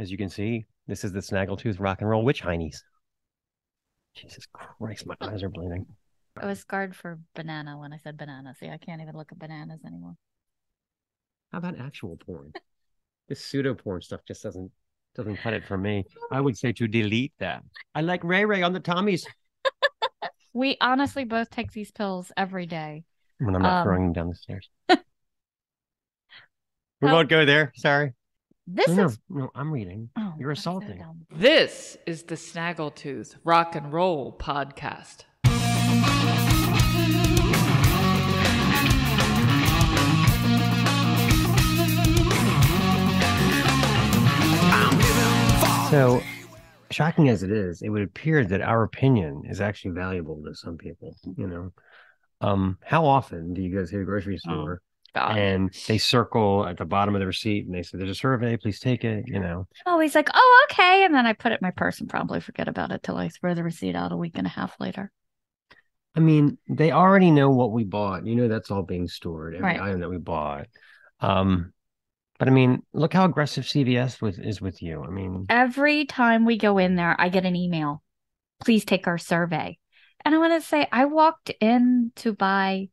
as you can see, this is the Snaggletooth Rock and Roll Witch Heinies. Jesus Christ, my eyes are bleeding. I was scarred for banana when I said banana. See, I can't even look at bananas anymore. How about actual porn? This pseudo porn stuff just doesn't cut it for me. I would say to delete that. I like Ray Ray on the Tommies. We honestly both take these pills every day. When I'm not throwing them down the stairs. We won't go there. Sorry. No, I'm reading. Oh, you're assaulting. This is the Snaggletooth Rock and Roll Podcast. So, shocking as it is, it would appear that our opinion is actually valuable to some people. How often do you guys hit a grocery store and they circle at the bottom of the receipt and they say, "There's a survey, please take it." Always like, "Oh, okay," and then I put it in my purse and probably forget about it till I throw the receipt out a week and a half later. I mean, they already know what we bought. That's all being stored. Every Right. item that we bought. But I mean, look how aggressive CVS is with you. I mean, every time we go in there, I get an email. Please take our survey. And I want to say, I walked in to buy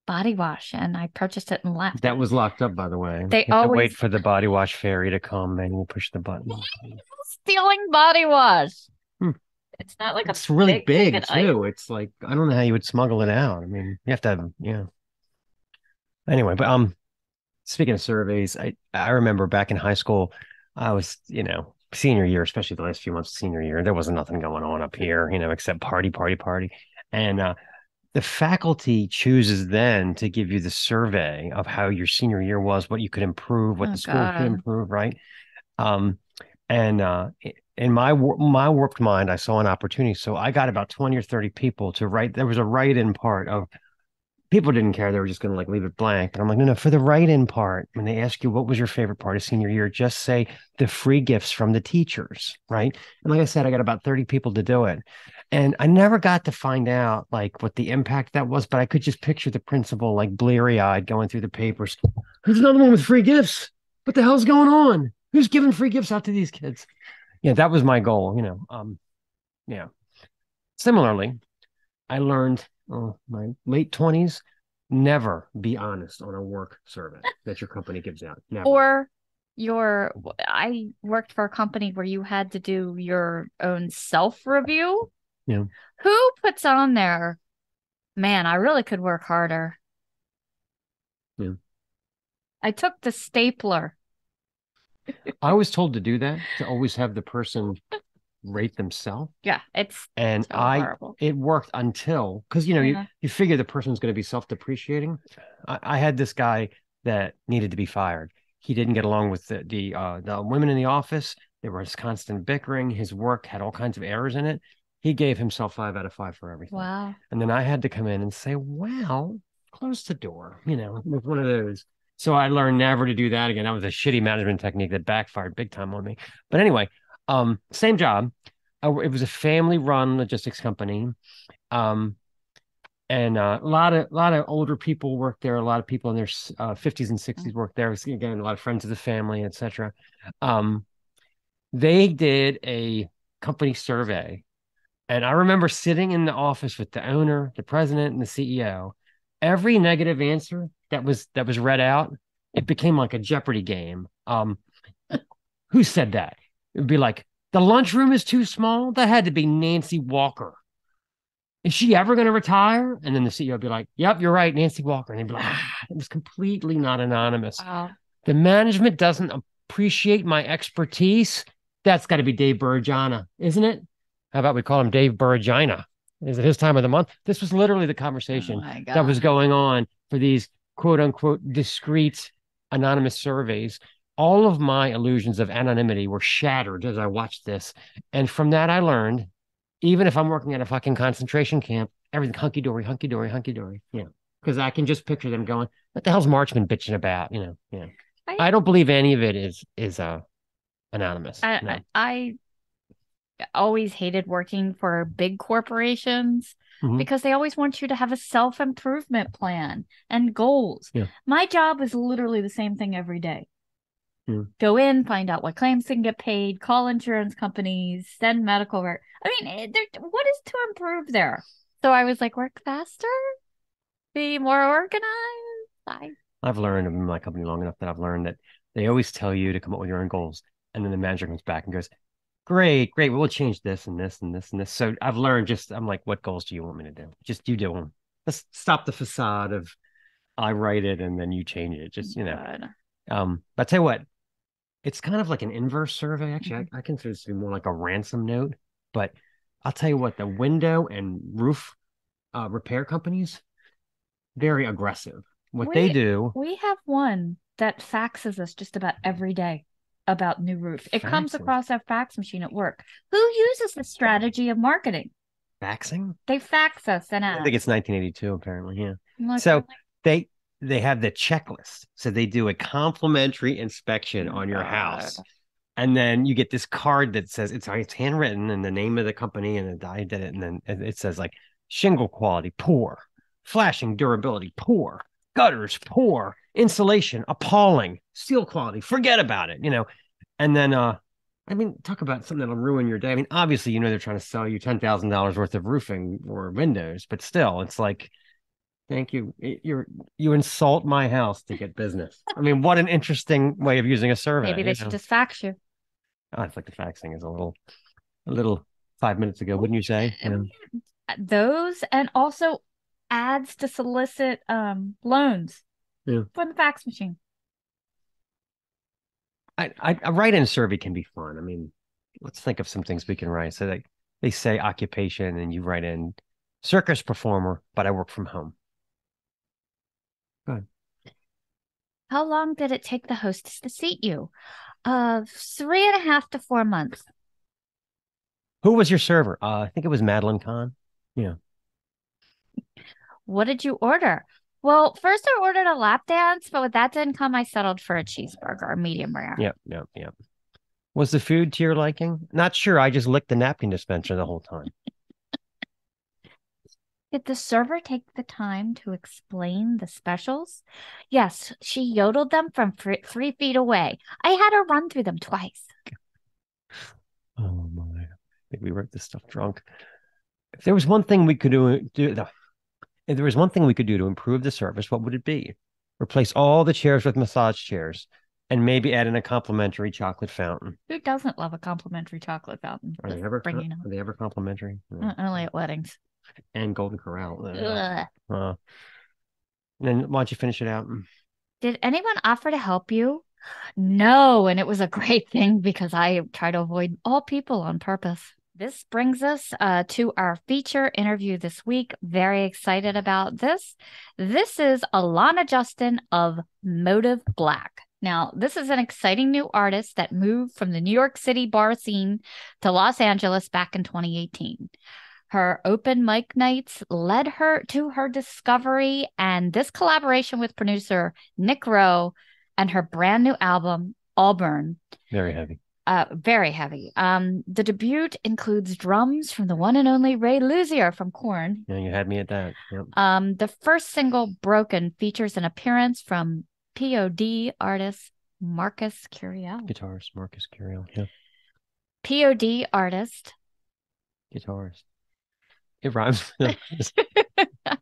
body wash and I purchased it and left. That was locked up, by the way. They always wait for the body wash fairy to come and you push the button. Stealing body wash. It's not like it's really big too. Item. It's like, I don't know how you would smuggle it out. I mean, you have to have, Anyway, but speaking of surveys, I remember back in high school, I was, senior year, especially the last few months of senior year, there wasn't nothing going on up here, except party. And the faculty chooses then to give you the survey of how your senior year was, what you could improve, what the school could improve, right? In my warped mind, I saw an opportunity. So I got about 20 or 30 people to write. There was a write-in part of people didn't care. They were just going to leave it blank. But I'm like, no, for the write-in part, when they ask you what was your favorite part of senior year, just say the free gifts from the teachers, right? And like I said, I got about 30 people to do it. And I never got to find out what the impact that was, but I could just picture the principal bleary-eyed going through the papers. There's another one with free gifts. What the hell's going on? Who's giving free gifts out to these kids? Yeah, that was my goal, Yeah. Similarly, I learned my late 20s, never be honest on a work survey that your company gives out. Never. Or I worked for a company where you had to do your own self-review. Yeah. Who puts on there, man, I really could work harder. Yeah. I took the stapler. I was told to do that, to always have the person rate themselves. Yeah, it's horrible. It worked until, because you figure the person's going to be self-depreciating. I had this guy that needed to be fired. He didn't get along with the women in the office. There was constant bickering. His work had all kinds of errors in it. He gave himself 5 out of 5 for everything. Wow. And then I had to come in and say, "Well, close the door," with one of those. So I learned never to do that again. That was a shitty management technique that backfired big time on me. But anyway, same job. It was a family-run logistics company, and a lot of older people worked there. A lot of people in their 50s and 60s worked there. Again, a lot of friends of the family, etc. They did a company survey, and I remember sitting in the office with the owner, the president, and the CEO. Every negative answer that was read out, it became like a Jeopardy game. Who said that? It'd be like, the lunchroom is too small. That had to be Nancy Walker. Is she ever going to retire? And then the CEO would be like, "Yep, you're right, Nancy Walker." And they'd be like, it was completely not anonymous. Wow. The management doesn't appreciate my expertise. That's got to be Dave Burragina, isn't it? How about we call him Dave Burragina? Is it his time of the month? This was literally the conversation that was going on for these quote unquote discreet anonymous surveys. All of my illusions of anonymity were shattered as I watched this. And from that, I learned, even if I'm working at a fucking concentration camp, everything hunky-dory, hunky-dory, hunky-dory. Yeah. Because I can just picture them going, "What the hell's Marchman bitching about?" Yeah. I don't believe any of it is anonymous. I always hated working for big corporations because they always want you to have a self-improvement plan and goals. Yeah. My job is literally the same thing every day. Go in, find out what claims can get paid, call insurance companies, send medical. I mean, what is to improve there? So I was like, work faster, be more organized. I've learned in my company long enough that I've learned that they always tell you to come up with your own goals. And then the manager comes back and goes, great, great. We'll change this and this and this and this. So I've learned I'm like, what goals do you want me to do? Just you do them. Let's stop the facade of I write it and then you change it. Just, but I tell you what, it's kind of like an inverse survey. Actually, I consider this to be more like a ransom note. But I'll tell you what, the window and roof repair companies, very aggressive. They do. We have one that faxes us just about every day about new roof. It comes across our fax machine at work. Who uses the strategy of marketing? Faxing? They fax us and I think it's 1982, apparently. Yeah. Like, so they have the checklist. So they do a complimentary inspection on your house. And then you get this card that says it's handwritten and the name of the company and I did it. And then it says like shingle quality, poor, flashing durability, poor, gutters, poor, insulation, appalling, steel quality, forget about it, And then, I mean, talk about something that'll ruin your day. I mean, obviously, they're trying to sell you $10,000 worth of roofing or windows, but still, it's like, thank you. You insult my house to get business. I mean, what an interesting way of using a survey. Maybe they should just fax you. I think the faxing is a little 5 minutes ago, wouldn't you say? Those and also ads to solicit loans from the fax machine. A write-in survey can be fun. I mean, let's think of some things we can write. So they say occupation and you write in circus performer, but I work from home. Go ahead. How long did it take the hostess to seat you? 3.5 to 4 months. Who was your server? I think it was Madeline Kahn. Yeah. What did you order? Well, first I ordered a lap dance, but with that didn't come, I settled for a cheeseburger, a medium rare. Yep. Was the food to your liking? Not sure. I just licked the napkin dispenser the whole time. Did the server take the time to explain the specials? Yes, she yodeled them from 3 feet away. I had her run through them twice. Oh my! I think we wrote this stuff drunk. If there was one thing we could if there was one thing we could do to improve the service, what would it be? Replace all the chairs with massage chairs and maybe add in a complimentary chocolate fountain. Who doesn't love a complimentary chocolate fountain? Are they ever complimentary? No. Only at weddings. And Golden Corral. And then why don't you finish it out? Did anyone offer to help you? No, and it was a great thing because I try to avoid all people on purpose. This brings us to our feature interview this week. Very excited about this. This is Elana Justin of Motive Black. Now, this is an exciting new artist that moved from the New York City bar scene to Los Angeles back in 2018. Her open mic nights led her to her discovery and this collaboration with producer Nick Rowe and her brand new album, Auburn. Very heavy. Very heavy. The debut includes drums from the one and only Ray Luzier from Korn. Yeah, you had me at that. Yep. The first single, Broken, features an appearance from POD artist Marcus Curiel. Guitarist Marcus Curiel, yeah. POD artist. Guitarist. It rhymes.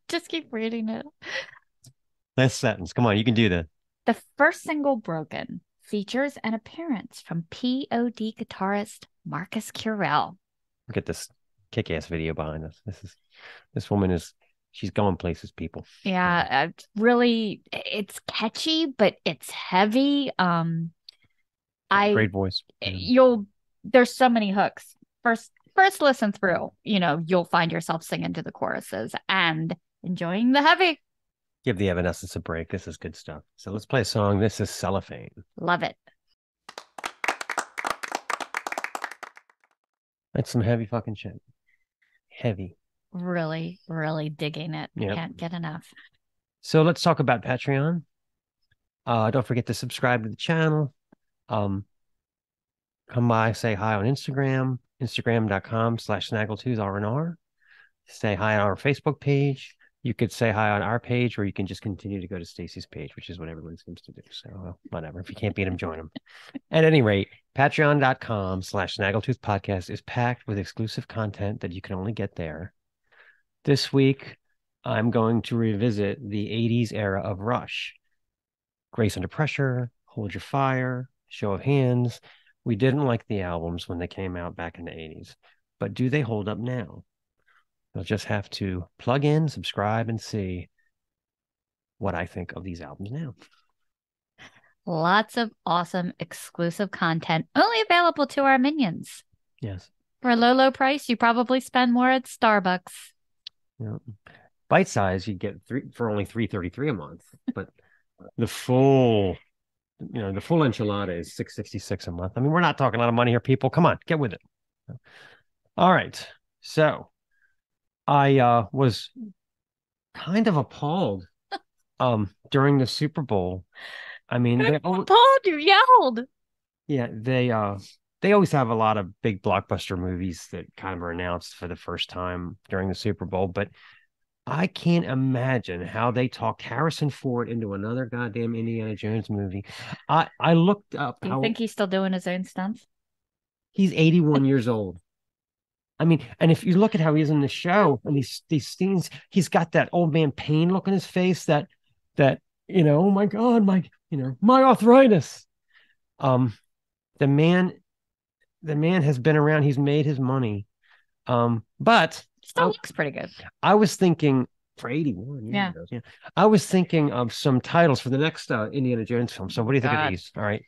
Just keep reading it. Last sentence. Come on, you can do that. The first single, Broken, features an appearance from POD guitarist Marcus Curiel. Look at this kick-ass video behind us. This woman she's going places, people. Yeah, really, it's catchy, but it's heavy. Great voice. There's so many hooks. First listen through, you'll find yourself singing to the choruses and enjoying the heavy. Give the Evanescence a break. This is good stuff. So let's play a song. This is Cellophane. Love it. That's some heavy fucking shit. Heavy. Really, really digging it. Yep. Can't get enough. So let's talk about Patreon. Don't forget to subscribe to the channel. Come by, say hi on Instagram.com/Snaggletooth RNR. Say hi on our Facebook page. you could say hi on our page, or you can just continue to go to Stacey's page, which is what everyone seems to do. So whatever. If you can't beat them, join them. At any rate, patreon.com/Snaggletooth podcast is packed with exclusive content that you can only get there. This week, I'm going to revisit the 80s era of Rush. Grace Under Pressure, Hold Your Fire, Show of Hands. We didn't like the albums when they came out back in the 80s, but do they hold up now? You'll just have to plug in, subscribe, and see what I think of these albums now. Lots of awesome exclusive content only available to our minions. Yes. For a low, low price, you probably spend more at Starbucks. Yeah. Bite size, you get for only $3.33 a month, but the full enchilada is $6.66 a month. I mean, we're not talking a lot of money here, people. Come on, get with it. All right. So I was kind of appalled during the Super Bowl. I mean, Appalled, you yelled. Yeah, they always have a lot of big blockbuster movies that kind of are announced for the first time during the Super Bowl, but I can't imagine how they talked Harrison Ford into another goddamn Indiana Jones movie. I looked up. Do you think he's still doing his own stunts? He's 81 years old. I mean, and if you look at how he's in the show and these scenes, he's got that old man pain look in his face that oh my God, my arthritis. The man has been around, he's made his money. But still looks pretty good. I was thinking for 81. Yeah. I was thinking of some titles for the next Indiana Jones film. So what do you think of these? All right.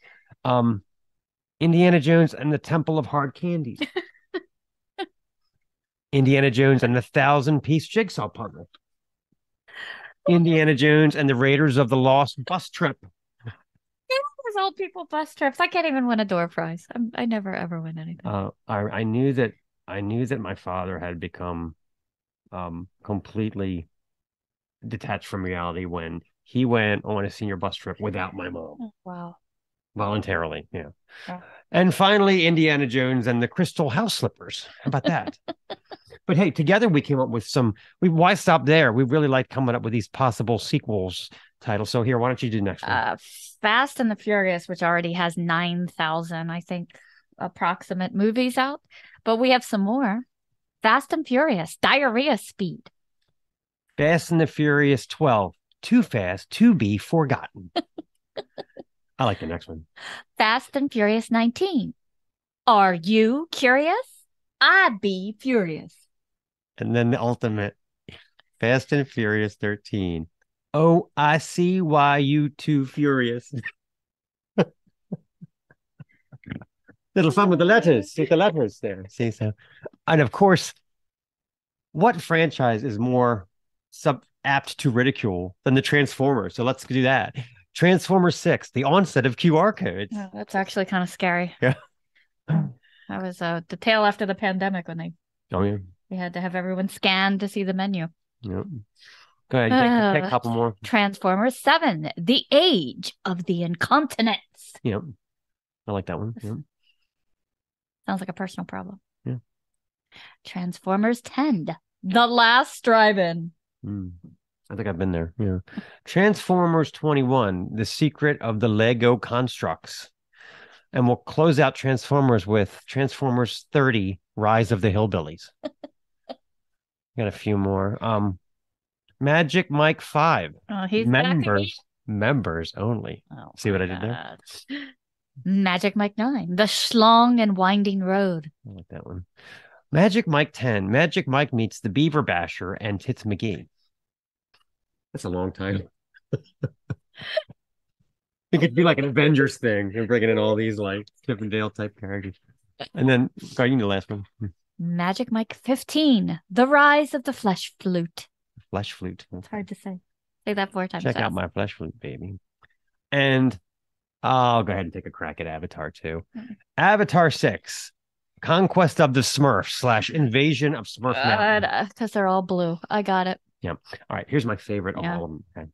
Indiana Jones and the Temple of Hard Candies. Indiana Jones and the 1,000-piece jigsaw puzzle. Indiana Jones and the Raiders of the Lost Bus Trip. Those old people bus trips. I can't even win a door prize. I never ever win anything. I knew that my father had become completely detached from reality when he went on a senior bus trip without my mom. Oh, wow. Voluntarily, yeah. Oh. And finally, Indiana Jones and the Crystal House Slippers. How about that? But hey, together we came up with why stop there? We really like coming up with these possible sequels titles. So here, why don't you do next one? Fast and the Furious, which already has 9,000, I think, approximate movies out. But we have some more. Fast and Furious, Diarrhea Speed. Fast and the Furious 12, Too Fast to Be Forgotten. I like the next one. Fast and Furious 19. Are you curious? I be furious. And then the ultimate, Fast and Furious 13. Oh, I see why you too furious. Little fun with the letters. See the letters there. See, so, and of course, what franchise is more apt to ridicule than the Transformers? So let's do that. Transformers 6, the onset of QR codes. Oh, that's actually kind of scary. Yeah. That was the tail after the pandemic when they had to have everyone scan to see the menu. Yep. Go ahead, take a couple more. Transformers 7, The Age of the Incontinence. Yep. I like that one. Yep. Sounds like a personal problem. Yeah. Transformers 10, The Last Drive-In. I think I've been there. Yeah. Transformers 21, The Secret of the Lego Constructs. And we'll close out Transformers with Transformers 30, Rise of the Hillbillies. Got a few more. Magic Mike 5. Oh, he's members only. Oh, see what I did there? Magic Mike 9, The Schlong and Winding Road. I like that one. Magic Mike 10, Magic Mike meets the Beaver Basher and Tits McGee. That's a long time. It could be like an Avengers thing. You're bringing in all these like Chip and Dale type characters. And then, go you need the last one. Magic Mike 15, The Rise of the Flesh Flute. Flesh Flute. It's hard to say. Say that 4 times. Check out my Flesh Flute, baby. And I'll go ahead and take a crack at Avatar 2. Avatar 6, Conquest of the Smurfs / Invasion of Smurf Mountain. Because they're all blue. I got it. Yeah. All right. Here's my favorite of all of them. Okay.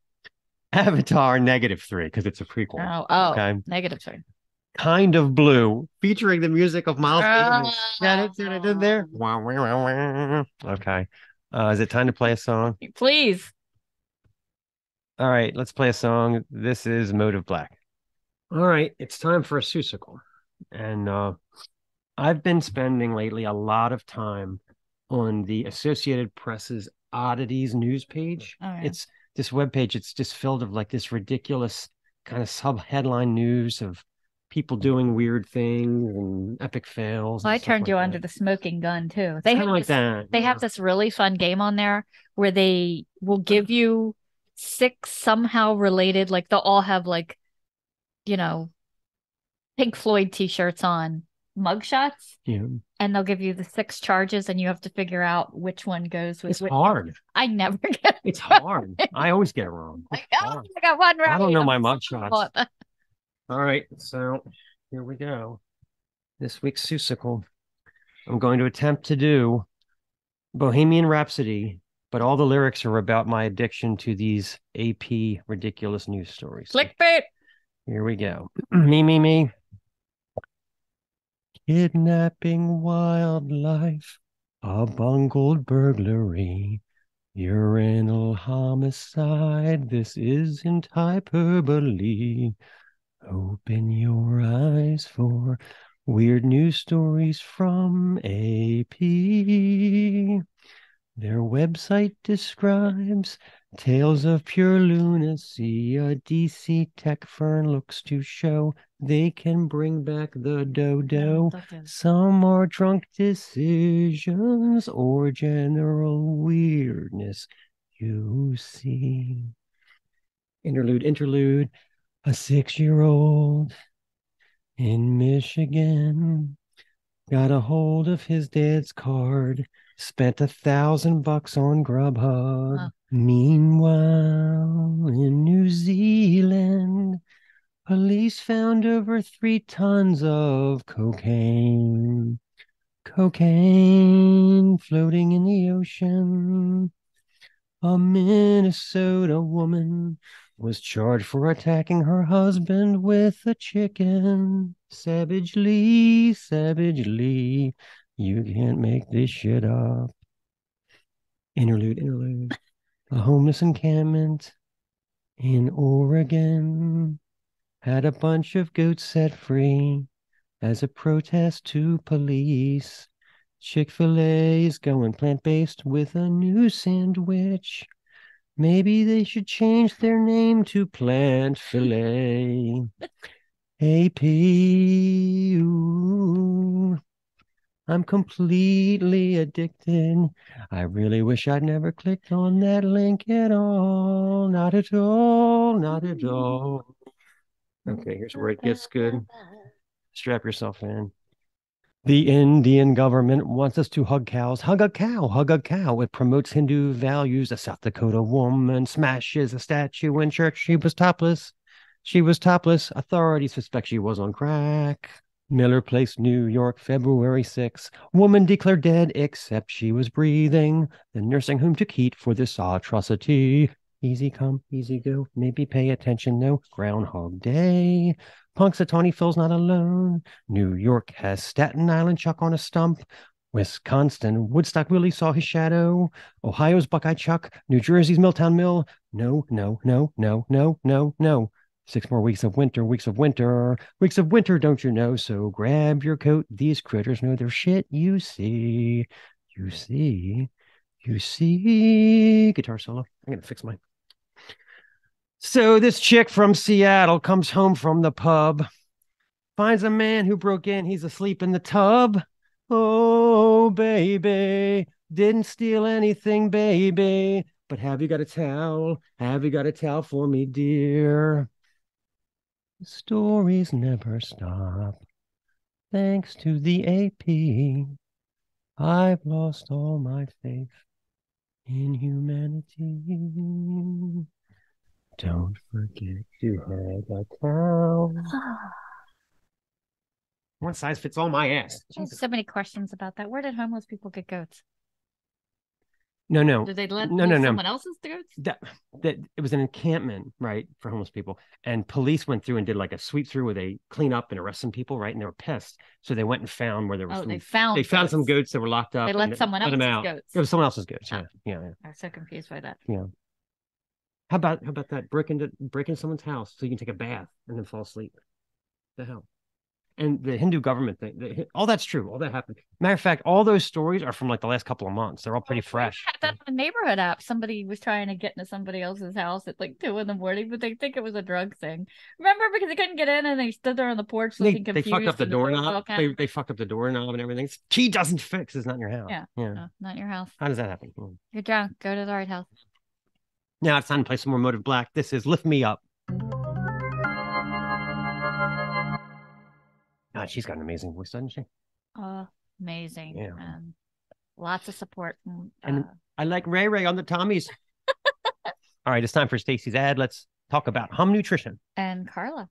Avatar -3, because it's a prequel. Oh, okay. -3. Kind of Blue, featuring the music of Miles Davis. See what I did there? Okay. Is it time to play a song? Please. All right, let's play a song. This is Mode of Black. All right, it's time for a Suessical. And I've been spending lately a lot of time on the Associated Press's oddities news page. Oh, yeah. It's this webpage, it's just filled of like this ridiculous kind of sub-headline news of people doing weird things and epic fails. Well, And I stuff turned like you that. onto the smoking gun too. It's kind of like that. They have this really fun game on there where they will give you six somehow related, like they'll all have like, you know, Pink Floyd t-shirts on mugshots, Yeah. and they'll give you the six charges, and you have to figure out which one goes with It's which. hard. I never get It's hard. I always get it wrong. It's hard. I got one right. I don't know my I'm mug so shots. bad. All right, so here we go. This week's Susicle. I'm going to attempt to do Bohemian Rhapsody, but all the lyrics are about my addiction to these AP ridiculous news stories. Clickbait. Here we go. Me. Kidnapping wildlife, a bungled burglary, urinal homicide. This isn't hyperbole. Open your eyes for weird news stories from AP. Their website describes tales of pure lunacy. A DC tech firm looks to show they can bring back the dodo. Some are drunk decisions or general weirdness. You see. Interlude. A 6-year-old in Michigan got a hold of his dad's card, spent $1,000 on Grubhub. Huh. Meanwhile, in New Zealand, police found over 3 tons of cocaine. Cocaine floating in the ocean. A Minnesota woman was charged for attacking her husband with a chicken. Savagely. You can't make this shit up. Interlude. A homeless encampment in Oregon had a bunch of goats set free as a protest to police. Chick-fil-A is going plant-based with a new sandwich. Maybe they should change their name to Plant Filet. AP. Ooh, I'm completely addicted. I really wish I'd never clicked on that link at all. Not at all. Okay, here's where it gets good. Strap yourself in. The Indian government wants us to hug cows. Hug a cow. It promotes Hindu values. A South Dakota woman smashes a statue in church. She was topless. Authorities suspect she was on crack. Miller Place, New York, February 6. Woman declared dead except she was breathing. The nursing home took heat for this atrocity. Easy come, easy go. Maybe pay attention, no. Groundhog Day. Punxsutawney Phil's not alone. New York has Staten Island Chuck on a stump. Wisconsin, Woodstock Willie saw his shadow. Ohio's Buckeye Chuck. New Jersey's Milltown Mill. No. 6 more weeks of winter, don't you know? So grab your coat. These critters know their shit. You see. Guitar solo. I'm going to fix mine. So this chick from Seattle comes home from the pub, finds a man who broke in. He's asleep in the tub. Oh, baby, didn't steal anything, baby. But have you got a towel? For me, dear? The stories never stop. Thanks to the AP, I've lost all my faith in humanity. Don't forget to hug a cow. One size fits all my ass. So many questions about that. Where did homeless people get goats? No. Did they let No. someone else's goats? That it was an encampment, right, for homeless people, and police went through and did like a sweep through where they clean up and arrest some people, right, and they were pissed, so they went and found where there was They they found some goats that were locked up. They let someone let them else's out. goats. It was someone else's goats. Oh. Yeah. I was so confused by that. Yeah. How about that? Break into someone's house so you can take a bath and then fall asleep. The hell. And the Hindu government thing, all that's true. All that happened. Matter of fact, all those stories are from like the last couple of months. They're all pretty fresh. I had that on the neighborhood app. Somebody was trying to get into somebody else's house at like 2 a.m, but they think it was a drug thing. Remember, because they couldn't get in and they stood there on the porch looking confused. They fucked up the doorknob. They fucked up the doorknob and everything. Key doesn't fix. It's not in your house. Yeah. No, not in your house. How does that happen? You're drunk. Go to the right house. Now it's time to play some more Motive Black. This is Lift Me Up. God, she's got an amazing voice, doesn't she? Amazing. Yeah. Lots of support. And I like Ray Ray on the Tommies. All right, it's time for Stacey's ad. Let's talk about Hum Nutrition. And Carla.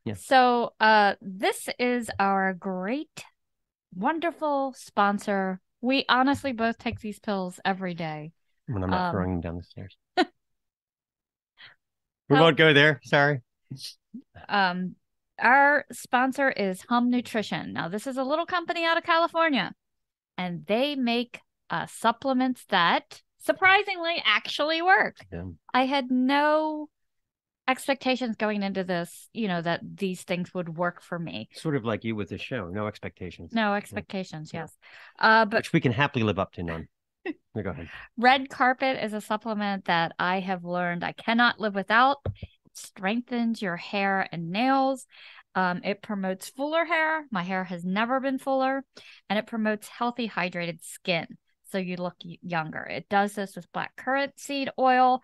Yeah. So this is our great, wonderful sponsor. We honestly both take these pills every day. When I'm not throwing them down the stairs. We won't go there. Sorry. Our sponsor is Hum Nutrition. Now, this is a little company out of California, and they make supplements that surprisingly actually work. Yeah. I had no expectations going into this, that these things would work for me. Sort of like you with the show. No expectations. No expectations, yeah. Yes. But which we can happily live up to, none. Go ahead. Red Carpet is a supplement that I have learned I cannot live without. Strengthens your hair and nails. It promotes fuller hair. My hair has never been fuller. And it promotes healthy, hydrated skin. So you look younger. It does this with black currant seed oil.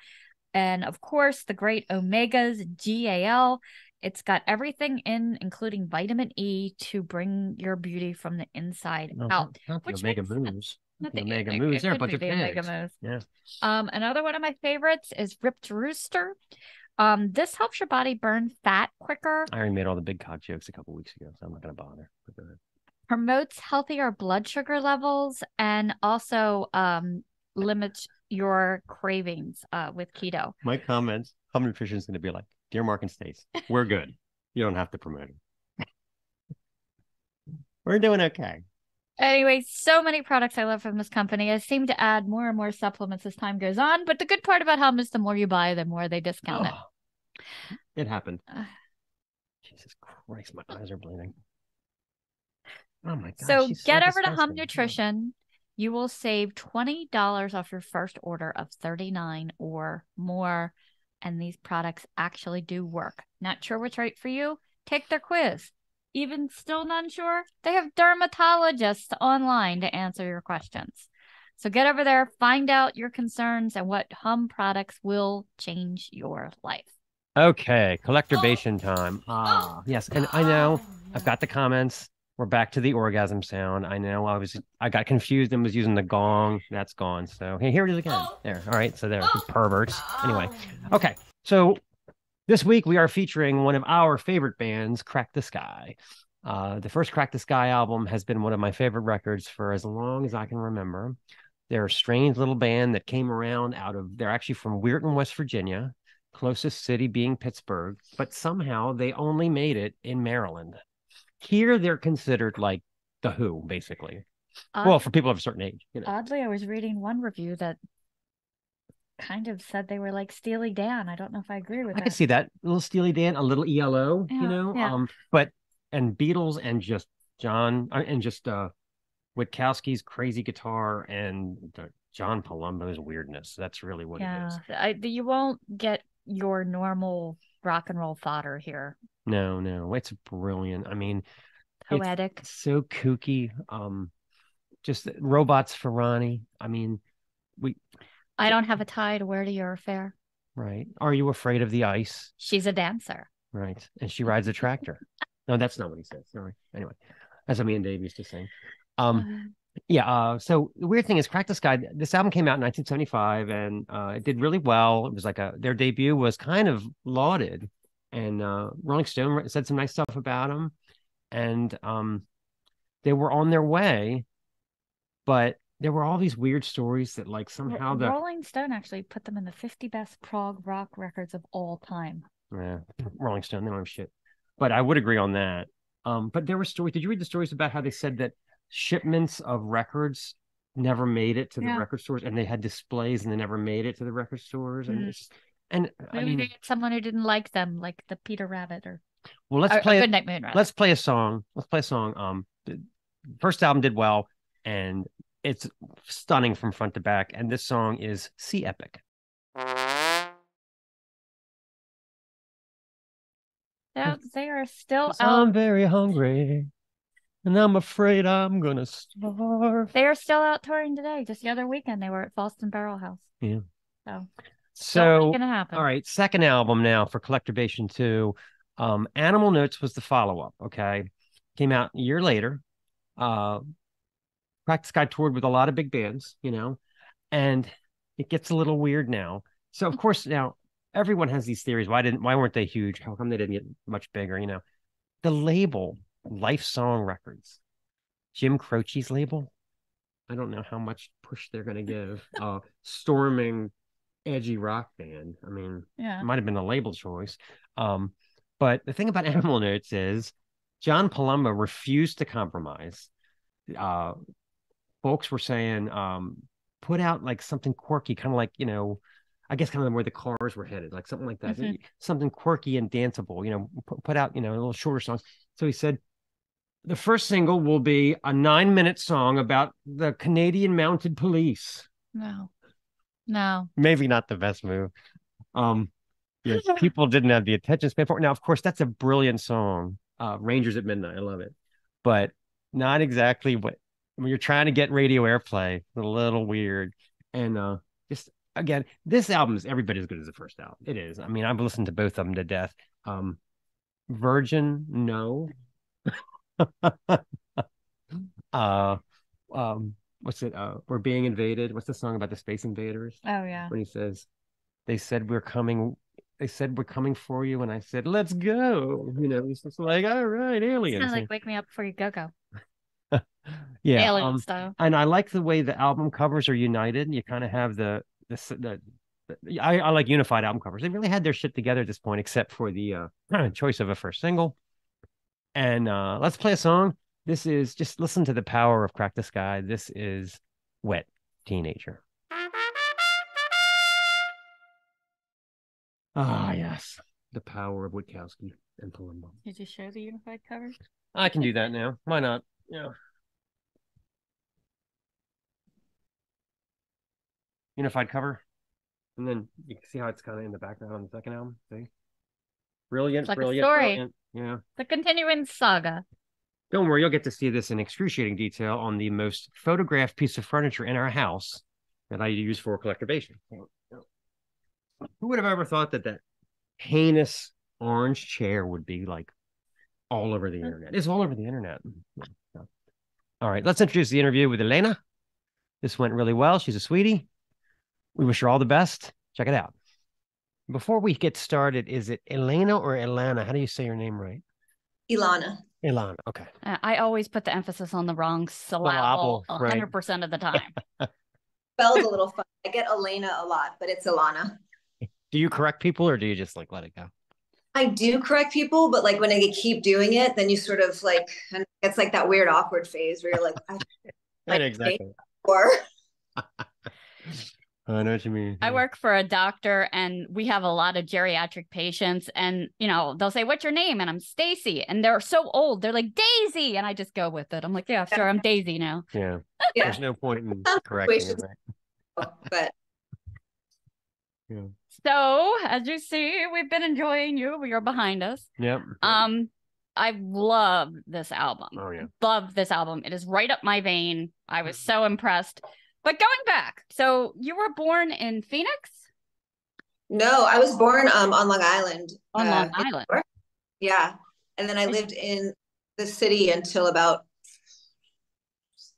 And of course, the great omegas, GAL. It's got everything in, including vitamin E, to bring your beauty from the inside out. Not the omega moves. Not the omega moves. They're a bunch of pigs. Yeah. Another one of my favorites is Ripped Rooster. This helps your body burn fat quicker. I already made all the big cock jokes a couple weeks ago, so I'm not going to bother. Promotes healthier blood sugar levels and also limits your cravings with keto. My comments, Hum Nutrition is going to be like, Dear Mark and Stace, we're good. You don't have to promote it. We're doing okay. Anyway, so many products I love from this company. I seem to add more and more supplements as time goes on. But the good part about Hum is the more you buy, the more they discount it. It happened. Jesus Christ, my eyes are bleeding. Oh my God. So get over to Hum Nutrition. You will save $20 off your first order of $39 or more. And these products actually do work. Not sure what's right for you? Take their quiz. Even still not sure? They have dermatologists online to answer your questions. So get over there, find out your concerns and what Hum products will change your life. Okay, collectorbation time. Yes, and I know I've got the comments. We're back to the orgasm sound. I know I got confused and was using the gong. That's gone. So hey, here it is again. There. All right. So there, perverts. Anyway. Okay. So this week we are featuring one of our favorite bands, Crack the Sky. The first Crack the Sky album has been one of my favorite records for as long as I can remember. They're a strange little band that came around they're actually from Weirton, West Virginia, closest city being Pittsburgh, but somehow they only made it in Maryland. Here, they're considered like the Who, basically. Well, for people of a certain age. Oddly, I was reading one review that kind of said they were like Steely Dan. I don't know if I agree with that. I can see that. A little Steely Dan, a little ELO, Yeah. And Beatles and just John, and just Witkowski's crazy guitar and John Palumbo's weirdness. That's really what it is. You won't get your normal rock and roll fodder here. No, it's brilliant. I mean, poetic, it's so kooky. Just robots for Ronnie. I mean, I don't have a tie to wear to your affair. Right. Are you afraid of the ice? She's a dancer. Right. And she rides a tractor. No, that's not what he said. Sorry. Anyway, that's what me and Dave used to sing. So the weird thing is Crack the Sky, this album came out in 1975 and it did really well. It was like their debut was kind of lauded. And Rolling Stone said some nice stuff about them. And they were on their way, but there were all these weird stories that like somehow Rolling Stone actually put them in the 50 best prog rock records of all time. Yeah, Rolling Stone, they don't have shit. But I would agree on that. But there were stories. Did you read the stories about how they said that shipments of records never made it to the record stores, and they had displays and they never made it to the record stores? And it's just, and I Maybe mean, they had someone who didn't like them, like the Peter Rabbit or well, let's play Good Night Moon. Rather. Let's play a song. Let's play a song. The first album did well, and it's stunning from front to back. And this song is Sea Epic. They are still out. I'm very hungry, and I'm afraid I'm gonna starve. They are still out touring today. Just the other weekend, they were at Falston Barrel House. Yeah. So gonna happen. All right, second album now for Collectorbation 2. Animal Notes was the follow-up. Okay, came out a year later. Practice Guy toured with a lot of big bands, and it gets a little weird now. So of course now everyone has these theories. Why weren't they huge? How come they didn't get much bigger? The label, Life Song Records, Jim Croce's label. I don't know how much push they're going to give. Storming, edgy rock band. I mean, it might have been a label choice. But the thing about Animal Notes is John Palumbo refused to compromise. Folks were saying, put out like something quirky, kind of like, I guess kind of where the Cars were headed, like something like that, something quirky and danceable, put out, a little shorter songs. So he said, the first single will be a 9-minute song about the Canadian Mounted Police. No. Maybe not the best move. Yes, people didn't have the attention span for it. Now, of course, that's a brilliant song. Rangers at Midnight. I love it. But not exactly when you're trying to get radio airplay. It's a little weird. And just again, this album is every bit as good as the first album. It is. I mean, I've listened to both of them to death. Virgin, no. What's it? We're being invaded. What's the song about the space invaders? Oh yeah. When he says, they said we're coming for you, and I said, let's go. It's just like, all right, aliens. It's kind of like Wake Me Up Before You Go Go. Yeah, alien style. And I like the way the album covers are united. You kind of have I like unified album covers. They really had their shit together at this point, except for the choice of a first single. And let's play a song. This is, just listen to the power of Crack the Sky. This is Wet Teenager. Ah, yes. The power of Witkowski and Palumbo. Did you show the unified cover? I can do that now. Why not? Yeah. Unified cover. And then you can see how it's kind of in the background on the second album. See? Brilliant, it's like brilliant, a story. Brilliant. Yeah. The continuing saga. Don't worry, you'll get to see this in excruciating detail on the most photographed piece of furniture in our house that I use for Collectorbation. Who would have ever thought that heinous orange chair would be like all over the internet? It's all over the internet. All right, let's introduce the interview with Elana. This went really well. She's a sweetie. We wish her all the best. Check it out. Before we get started, is it Elana or Elana? How do you say your name right? Elana. Elana, okay. I always put the emphasis on the wrong syllable 100% of the time. Spelled a little fun. I get Elena a lot, but it's Elana. Do you correct people or do you just like let it go? I do correct people, but like when I keep doing it, then you sort of like, and it's like that weird awkward phase where you're like, exactly. I know what you mean. I work for a doctor and we have a lot of geriatric patients and, they'll say, what's your name? And I'm Stacey. And they're so old. They're like, Daisy. And I just go with it. I'm like, yeah, sure. I'm Daisy now. Yeah. There's no point in correcting it. Right? But yeah. So as you see, we've been enjoying you. You're behind us. Yep. I love this album. Oh yeah. Love this album. It is right up my vein. I was so impressed. But going back, so you were born in Phoenix? No, I was born on Long Island. On Long Island. Yeah. And then I lived in the city until about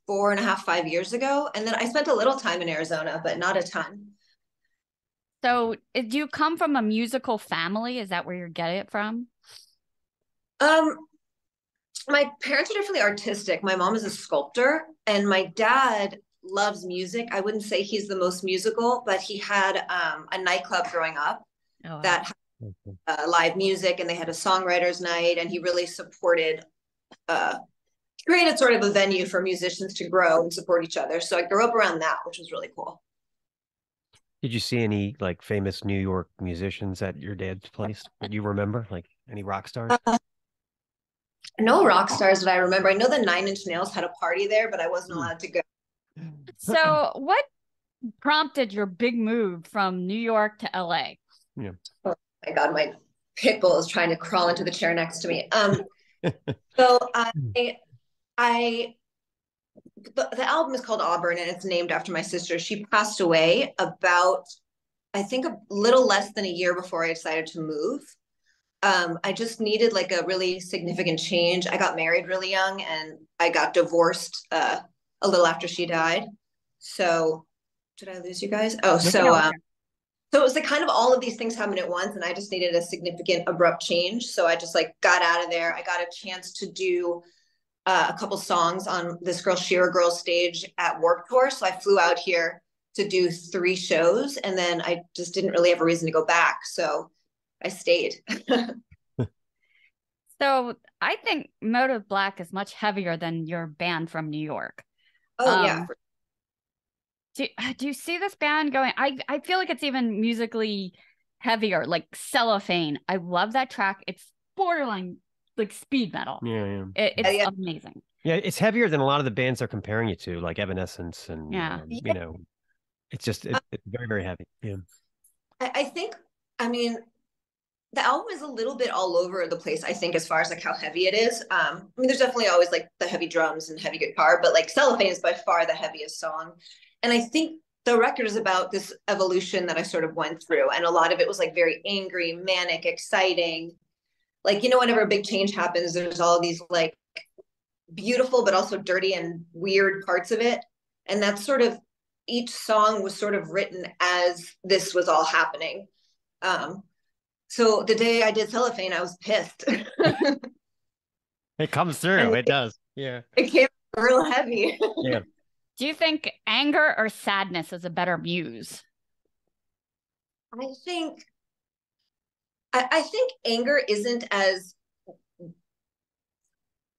4.5, 5 years ago. And then I spent a little time in Arizona, but not a ton. So do you come from a musical family? Is that where you're getting it from? My parents are definitely artistic. My mom is a sculptor and my dad loves music. I wouldn't say he's the most musical, but he had a nightclub growing up that had live music, and they had a songwriters night, and he really supported, created sort of a venue for musicians to grow and support each other. So I grew up around that, which was really cool. Did you see any like famous New York musicians at your dad's place that you remember? Like any rock stars? No rock stars that I remember. I know the Nine Inch Nails had a party there, but I wasn't allowed to go. So what prompted your big move from New York to LA? Yeah. Oh my God, my pit bull is trying to crawl into the chair next to me. So the album is called Auburn, and it's named after my sister. She passed away about, I think, a little less than a year before I decided to move. I just needed like a really significant change. I got married really young, and I got divorced a little after she died. So did I lose you guys? Oh, so it was like kind of all of these things happened at once, and I just needed a significant abrupt change. So I just like got out of there. I got a chance to do a couple songs on this girl Shira Girl stage at Warped Tour. So I flew out here to do 3 shows, and then I just didn't really have a reason to go back. So I stayed. So I think Motive Black is much heavier than your band from New York. Oh, yeah. Do you see this band going? I feel like it's even musically heavier, like Cellophane. I love that track. It's borderline like speed metal. Yeah. It's amazing. Yeah, it's heavier than a lot of the bands they're comparing you to, like Evanescence, and you know, it's just it's very, very heavy. Yeah. I think, I mean, the album is a little bit all over the place, I think, as far as like how heavy it is. I mean, there's definitely always like the heavy drums and heavy guitar, but like Cellophane is by far the heaviest song. And I think the record is about this evolution that I sort of went through. And a lot of it was like very angry, manic, exciting. Like, you know, whenever a big change happens, there's all these like beautiful, but also dirty and weird parts of it. And that's sort of, each song was sort of written as this was all happening. So the day I did Cellophane, I was pissed. It comes through. It does. Yeah. It came real heavy. Yeah. Do you think anger or sadness is a better muse? I think anger isn't as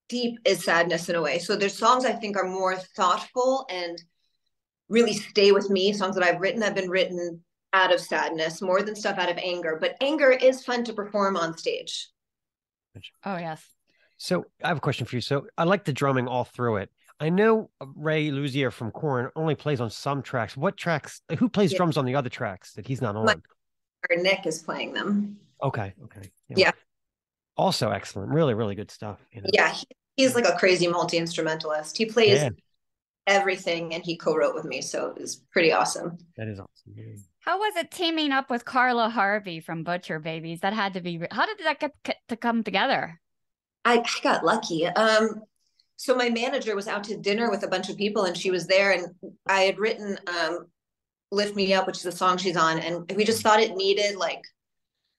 deep as sadness in a way. So there's songs I think are more thoughtful and really stay with me. Songs that I've written have been written out of sadness more than stuff out of anger. But anger is fun to perform on stage. Oh, yes. So I have a question for you. So I like the drumming all through it. I know Ray Luzier from Korn only plays on some tracks. What tracks? Who plays drums on the other tracks that he's not on? Nick is playing them. Okay. Yeah. Also excellent. Really, really good stuff. You know? Yeah, he's like a crazy multi-instrumentalist. He plays everything, and he co-wrote with me, so it was pretty awesome. That is awesome. Yeah. How was it teaming up with Carla Harvey from Butcher Babies? That had to be. How did that get to come together? I got lucky. So my manager was out to dinner with a bunch of people, and she was there, and I had written Lift Me Up, which is the song she's on, and we just thought it needed like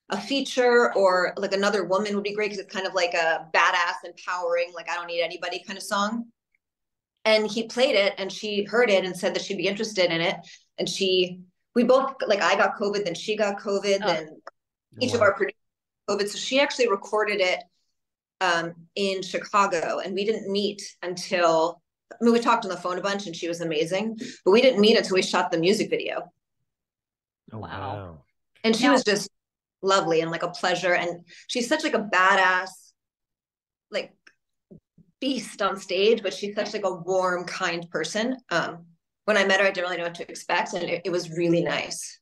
a feature, or like another woman would be great, because it's kind of like a badass, empowering, like I don't need anybody kind of song. And he played it, and she heard it and said that she'd be interested in it. And we both, like, I got COVID, then she got COVID, and each of our producers got COVID. So she actually recorded it in Chicago, and we didn't meet until, I mean, we talked on the phone a bunch, and she was amazing, but we didn't meet until we shot the music video. Oh, wow. And she was just lovely and like a pleasure. And she's such like a badass, like beast on stage, but she's such like a warm, kind person. When I met her, I didn't really know what to expect, and it was really nice.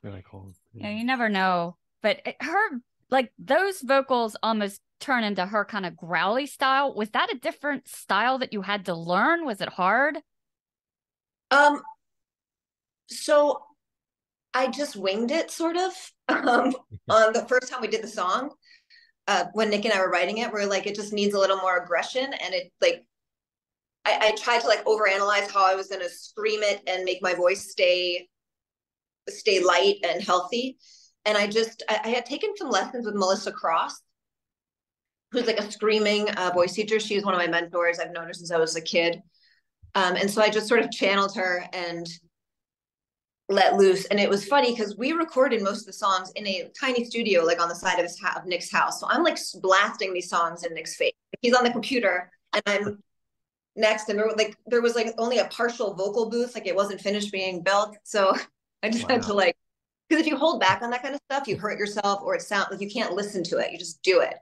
Really cool. Yeah, you never know. But her, like, those vocals almost turn into her kind of growly style. Was that a different style that you had to learn? Was it hard? So I just winged it sort of on the first time we did the song. When Nick and I were writing it, we're like, it just needs a little more aggression. And it like, I tried to like overanalyze how I was going to scream it and make my voice stay light and healthy. And I had taken some lessons with Melissa Cross, who's like a screaming voice teacher. She was one of my mentors. I've known her since I was a kid. And so I just sort of channeled her and let loose. And it was funny because we recorded most of the songs in a tiny studio, like on the side of Nick's house. So I'm like blasting these songs in Nick's face. He's on the computer and I'm next, and there was like only a partial vocal booth, like it wasn't finished being built. So I just had to like, because if you hold back on that kind of stuff, you hurt yourself, or it sounds like you can't listen to it. You just do it.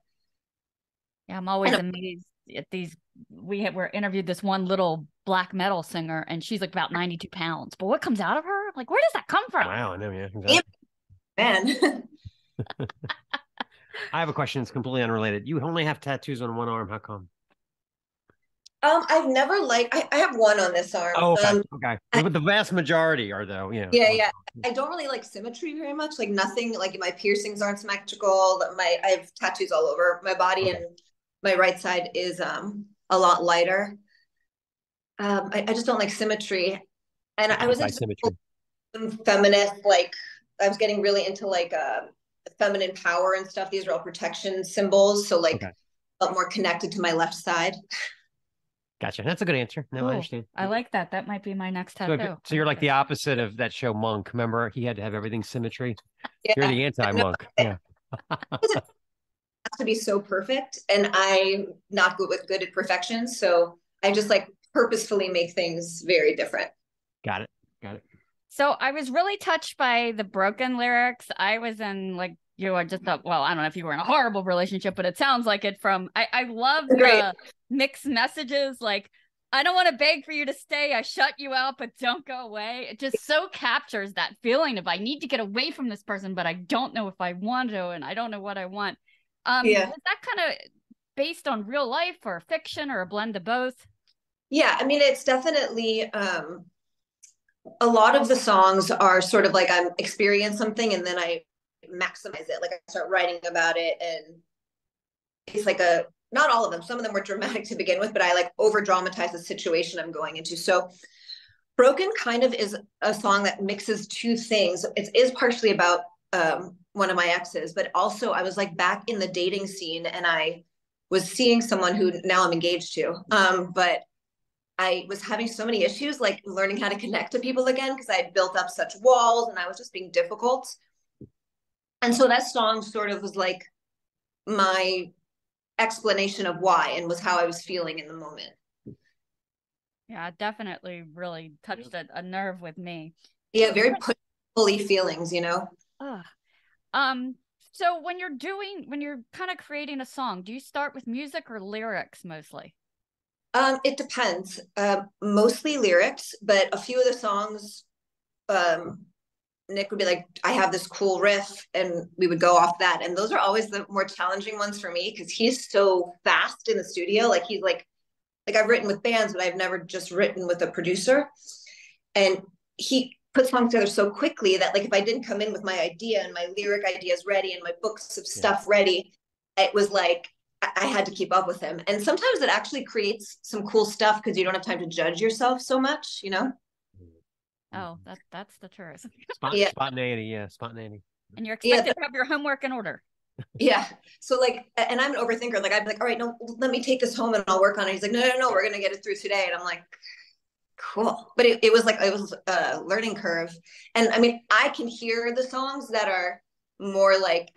Yeah, I'm always amazed at these. We're interviewed this one little black metal singer, and she's like about 92 pounds. But what comes out of her? Like, where does that come from? Wow, I know, yeah, exactly. Man. I have a question that's completely unrelated. You only have tattoos on one arm. How come? I've never I have one on this arm. Oh, okay. Okay. But the vast majority are though, yeah. Yeah. I don't really like symmetry very much. Like nothing, like my piercings aren't symmetrical. I have tattoos all over my body, and my right side is a lot lighter. I just don't like symmetry. And I was into symmetry. Feminist, like I was getting really into like feminine power and stuff. These are all protection symbols. So like felt more connected to my left side. Gotcha. That's a good answer. No, I understand. I like that. That might be my next tattoo. So you're like the opposite of that show Monk. Remember, he had to have everything symmetry. Yeah. You're the anti-monk. Yeah. It has to be so perfect, and I'm not good at perfection. So I just like purposefully make things very different. Got it. So I was really touched by the broken lyrics. I was in like, you are just well, I don't know if you were in a horrible relationship, but it sounds like it from, I love the mixed messages. Like, I don't want to beg for you to stay. I shut you out, but don't go away. It just so captures that feeling of I need to get away from this person, but I don't know if I want to, and I don't know what I want. Was that kind of based on real life or fiction or a blend of both? Yeah, I mean, it's definitely a lot of the songs are sort of like I'm experiencing something and then I maximize it. Like I start writing about it, and it's like not all of them. Some of them were dramatic to begin with, but I like over dramatize the situation I'm going into. So Broken kind of is a song that mixes two things. It is partially about one of my exes, but also I was like back in the dating scene, and I was seeing someone who now I'm engaged to. But I was having so many issues, like learning how to connect to people again, because I had built up such walls and I was just being difficult. And so that song sort of was like my explanation of why, and was how I was feeling in the moment. Yeah, it definitely really touched a nerve with me. Yeah, very push-fully feelings, you know? So when you're kind of creating a song, do you start with music or lyrics mostly? It depends. Mostly lyrics, but a few of the songs, Nick would be like, I have this cool riff, and we would go off that. And those are always the more challenging ones for me, because he's so fast in the studio. Like he's like I've written with bands, but I've never just written with a producer. And he puts songs together so quickly that like if I didn't come in with my idea and my lyric ideas ready and my books of stuff ready, it was like I had to keep up with him. And sometimes it actually creates some cool stuff because you don't have time to judge yourself so much, you know? Oh, that's the truth. Spontaneity. And you're expected to have your homework in order. Yeah. So like, and I'm an overthinker. Like I'd be like, all right, no, let me take this home and I'll work on it. He's like, no, we're going to get it through today. And I'm like, cool. But it was a learning curve. And I mean, I can hear the songs that are more like,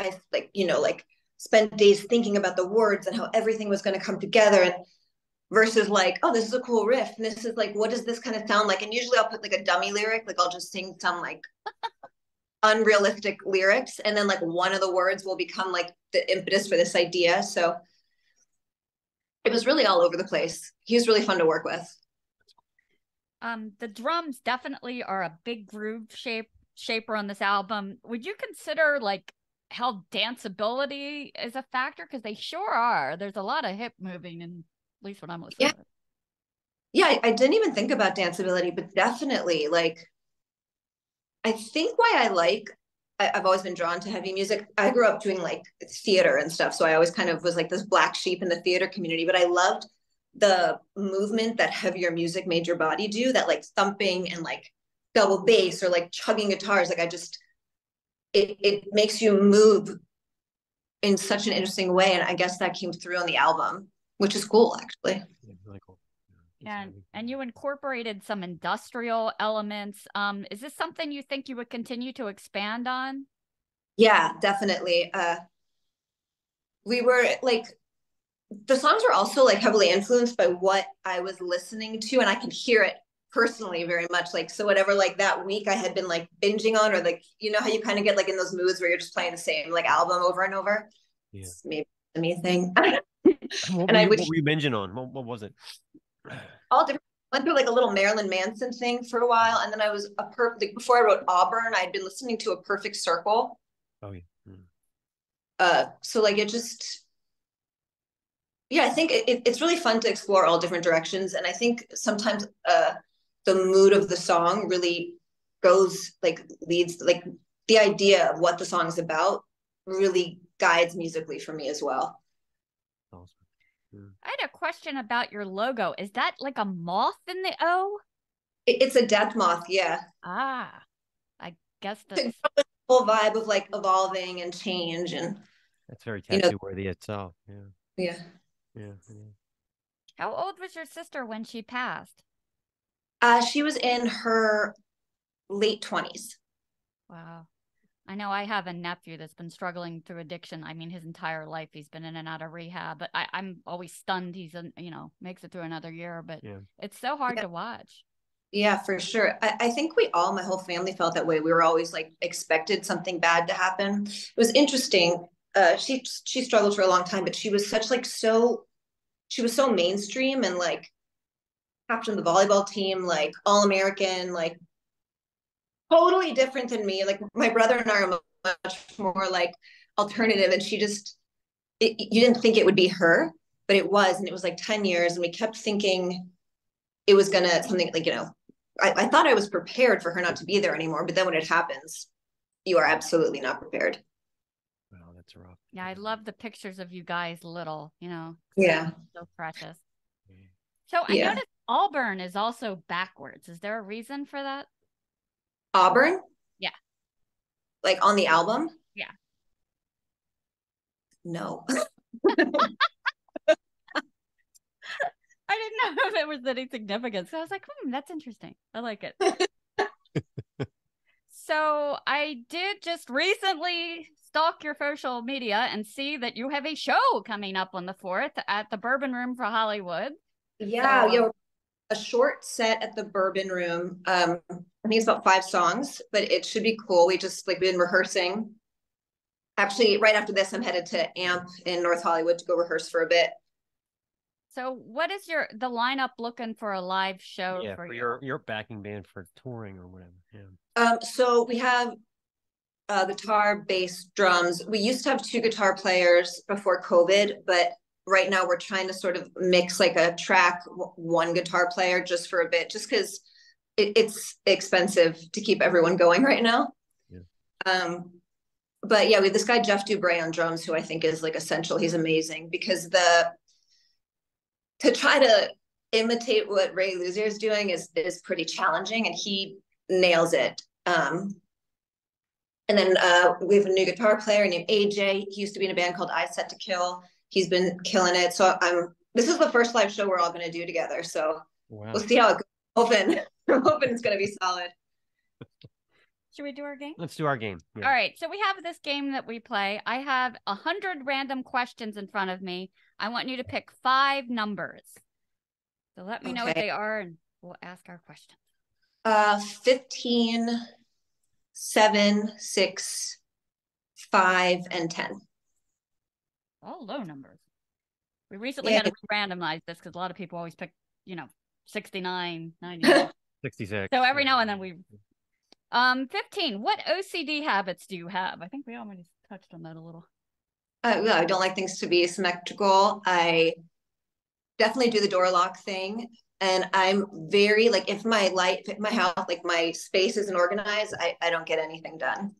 spent days thinking about the words and how everything was going to come together, and versus like, oh, this is a cool riff. And this is like, what does this kind of sound like? And usually I'll put like a dummy lyric. Like I'll just sing some like unrealistic lyrics. And then like one of the words will become like the impetus for this idea. So it was really all over the place. He was really fun to work with. The drums definitely are a big groove shaper on this album. Would you consider like how danceability is a factor? Because they sure are. There's a lot of hip moving, and at least when I'm listening. Yeah, I didn't even think about danceability, but definitely like, I think why I've always been drawn to heavy music. I grew up doing like theater and stuff. So I always kind of was like this black sheep in the theater community, but I loved the movement that heavier music made your body do, that like thumping and like double bass or like chugging guitars. Like it makes you move in such an interesting way. And I guess that came through on the album, which is cool, actually. Yeah, really cool. And you incorporated some industrial elements. Is this something you think you would continue to expand on? Yeah, definitely. We were like, the songs were also like heavily influenced by what I was listening to, and I could hear it personally very much. Like, so whatever, like that week I had been like binging on, or like, you know how you kind of get like in those moods where you're just playing the same like album over and over. Yeah. It's maybe a me thing. What And I would what were you binging on? What was it? all different. Went through like a little Marilyn Manson thing for a while, and then I was like before I wrote Auburn, I'd been listening to A Perfect Circle. Oh yeah. So like it just, yeah, I think it's really fun to explore all different directions, and I think sometimes the mood of the song really goes like leads like the idea of what the song is about really guides musically for me as well. Awesome. Yeah. I had a question about your logo. Is that like a moth in the O? It's a death moth, yeah. Ah, I guess To that's go with the whole vibe of like evolving and change, and That's very you know, tattoo worthy itself. Yeah. yeah. Yeah. how old was your sister when she passed? She was in her late 20s. Wow. I know I have a nephew that's been struggling through addiction. I mean, his entire life he's been in and out of rehab, but I'm always stunned he's, makes it through another year, but Yeah. it's so hard Yeah. to watch. Yeah, for sure. I think we all, my whole family felt that way. We were always like expected something bad to happen. It was interesting. She struggled for a long time, but she was such like she was so mainstream and like captain of the volleyball team, like all American, like totally different than me. Like my brother and I are much more like alternative, and she just you didn't think it would be her, but it was, and it was like 10 years, and we kept thinking it was gonna something like, I thought I was prepared for her not to be there anymore, but then when it happens, you are absolutely not prepared. Wow, that's rough. Yeah, I love the pictures of you guys little, Yeah. so precious. Yeah. So I Yeah. noticed Auburn is also backwards. Is there a reason for that? Auburn? Yeah. Like on the album? Yeah. No. I didn't know if it was any significance. So I was like, that's interesting. I like it. So I did just recently stalk your social media and see that you have a show coming up on the 4th at the Bourbon Room for Hollywood. Yeah, yeah. A short set at the Bourbon Room. I think it's about 5 songs, but it should be cool. We just like been rehearsing. Actually, right after this, I'm headed to AMP in North Hollywood to go rehearse for a bit. So what is the lineup looking for a live show for you? your backing band for touring or whatever. Yeah. So we have guitar, bass, drums. We used to have 2 guitar players before COVID, but right now we're trying to sort of mix like a track, 1 guitar player just for a bit, just because it's expensive to keep everyone going right now. Yeah. But yeah, we have this guy Jeff Dubray on drums, who I think is like essential. He's amazing because to try to imitate what Ray Luzier is doing is pretty challenging, and he nails it. And then we have a new guitar player named AJ. He used to be in a band called I Set to Kill. He's been killing it. So this is the first live show we're all going to do together. So we'll see how it goes. I'm hoping it's going to be solid. Should we do our game? Let's do our game. Yeah. All right. So we have this game that we play. I have 100 random questions in front of me. I want you to pick 5 numbers. So let me know what they are, and we'll ask our questions. 15, 7, 6, 5, and 10. All low numbers. We recently had to randomize this because a lot of people always pick, 69, 99. 66. So every now and then we 15. What OCD habits do you have? I think we already touched on that a little. I don't like things to be symmetrical. I definitely do the door lock thing. And I'm very like, if my house, like my space isn't organized, I don't get anything done.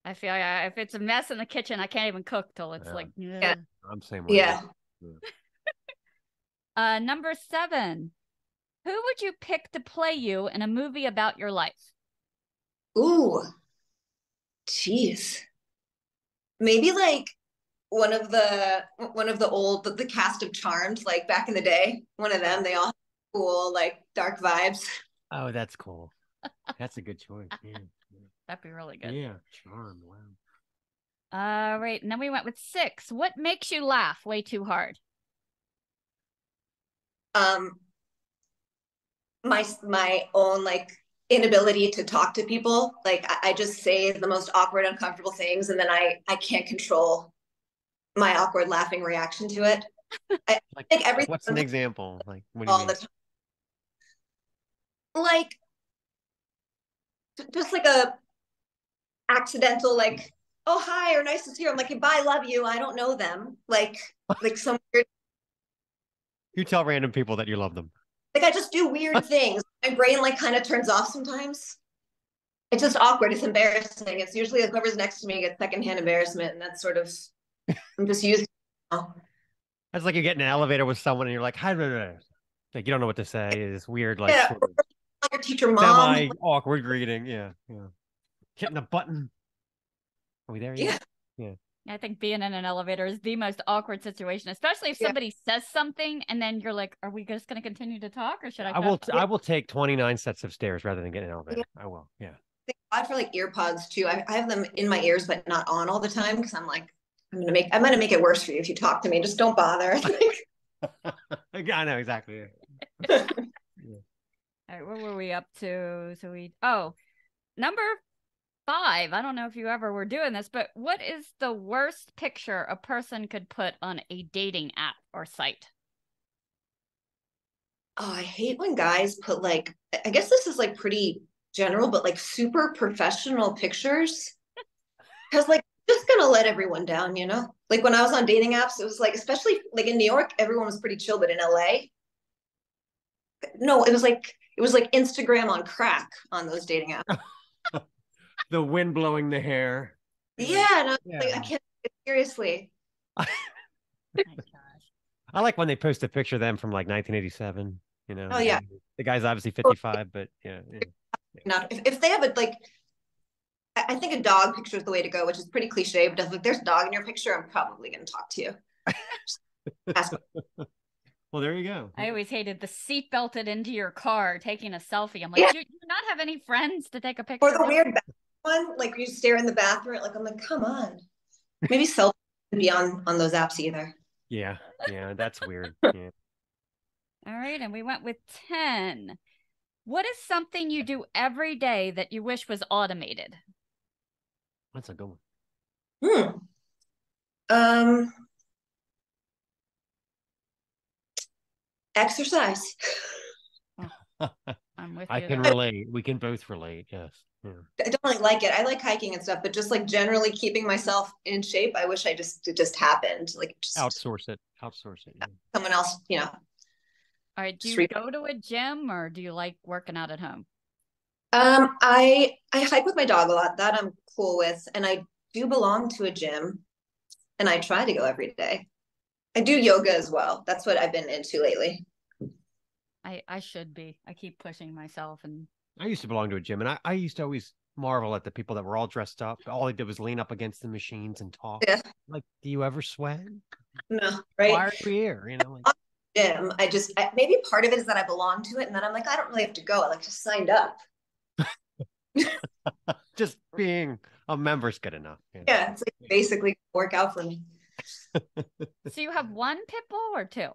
I feel if it's a mess in the kitchen, I can't even cook till it's yeah. I'm same way. Yeah. Number 7. Who would you pick to play you in a movie about your life? Ooh, jeez. Maybe like the cast of Charmed, like back in the day. One of them, they all have cool, like dark vibes. Oh, that's cool. That's a good choice. Yeah. That'd be really good. Yeah. Charm. Wow. Right. And then we went with 6. What makes you laugh way too hard? My own like inability to talk to people. Like I just say the most awkward, uncomfortable things, and then I can't control my awkward laughing reaction to it. I think everything. What's an example? Like, what do you all mean? the time. Like just like a accidental like, oh hi, or nice to see you. I'm like, bye, love you. I don't know them. Like some weird. You tell random people that you love them. Like I just do weird things. My brain like kind of turns off sometimes. It's just awkward. It's embarrassing. It's usually like whoever's next to me gets secondhand embarrassment, and that's sort of I'm just used to it now. That's like you get in an elevator with someone and you're like, hi, blah, blah, blah. Like you don't know what to say. It's weird, like Yeah, sort of your teacher mom. semi-awkward greeting. Yeah, yeah. Hitting a button. Are we there yet? Yeah. I think being in an elevator is the most awkward situation, especially if somebody says something and then you're like, are we just going to continue to talk or should I? I will take 29 sets of stairs rather than get in an elevator. Yeah. I will. Yeah. Thank God for like ear pods too. I have them in my ears, but not on all the time because I'm like, I'm gonna make it worse for you if you talk to me. Just don't bother. I know exactly. All right, what were we up to? Number 5. I don't know if you ever were doing this, but what is the worst picture a person could put on a dating app or site? Oh, I hate when guys put like, I guess this is like pretty general, but like super professional pictures. Because like, just gonna let everyone down, you know? Like when I was on dating apps, it was like, especially like in New York, everyone was pretty chill, but in LA, no, it was like Instagram on crack on those dating apps. The wind blowing the hair. Yeah, no, like I can't take it seriously. Oh my gosh. I like when they post a picture of them from like 1987. You know. Oh yeah. The guy's obviously 55, but yeah. Not if they have a like, I think a dog picture is the way to go, which is pretty cliche. But if there's a dog in your picture, I'm probably going to talk to you. Well, there you go. I always hated the seat belted into your car taking a selfie. I'm like, do you not have any friends to take a picture? Or the weird one, like you stare in the bathroom. Like I'm like, come on. Maybe selfie be on those apps either. Yeah, that's weird. Yeah. All right, and we went with 10. What is something you do every day that you wish was automated? That's a good one. Exercise. I'm with you. I can relate. We can both relate. Yes. Yeah. I don't really like it. I like hiking and stuff, but just like generally keeping myself in shape, I wish it just happened. Like just outsource it. Yeah. Someone else, you know. All right. Do you go to a gym or do you like working out at home? I hike with my dog a lot. That I'm cool with, and I do belong to a gym, and I try to go every day. I do yoga as well. That's what I've been into lately. I should be. I keep pushing myself, and I used to belong to a gym, and I used to always marvel at the people that were all dressed up. All they did was lean up against the machines and talk. Yeah. Like, do you ever sweat? No, right? Why are you here? You know, like... Gym. Maybe part of it is that I belong to it, and then I'm like, I don't really have to go. I like just signed up. Just being a member's good enough. Yeah, it's like basically work out for me. So you have one pit bull or 2?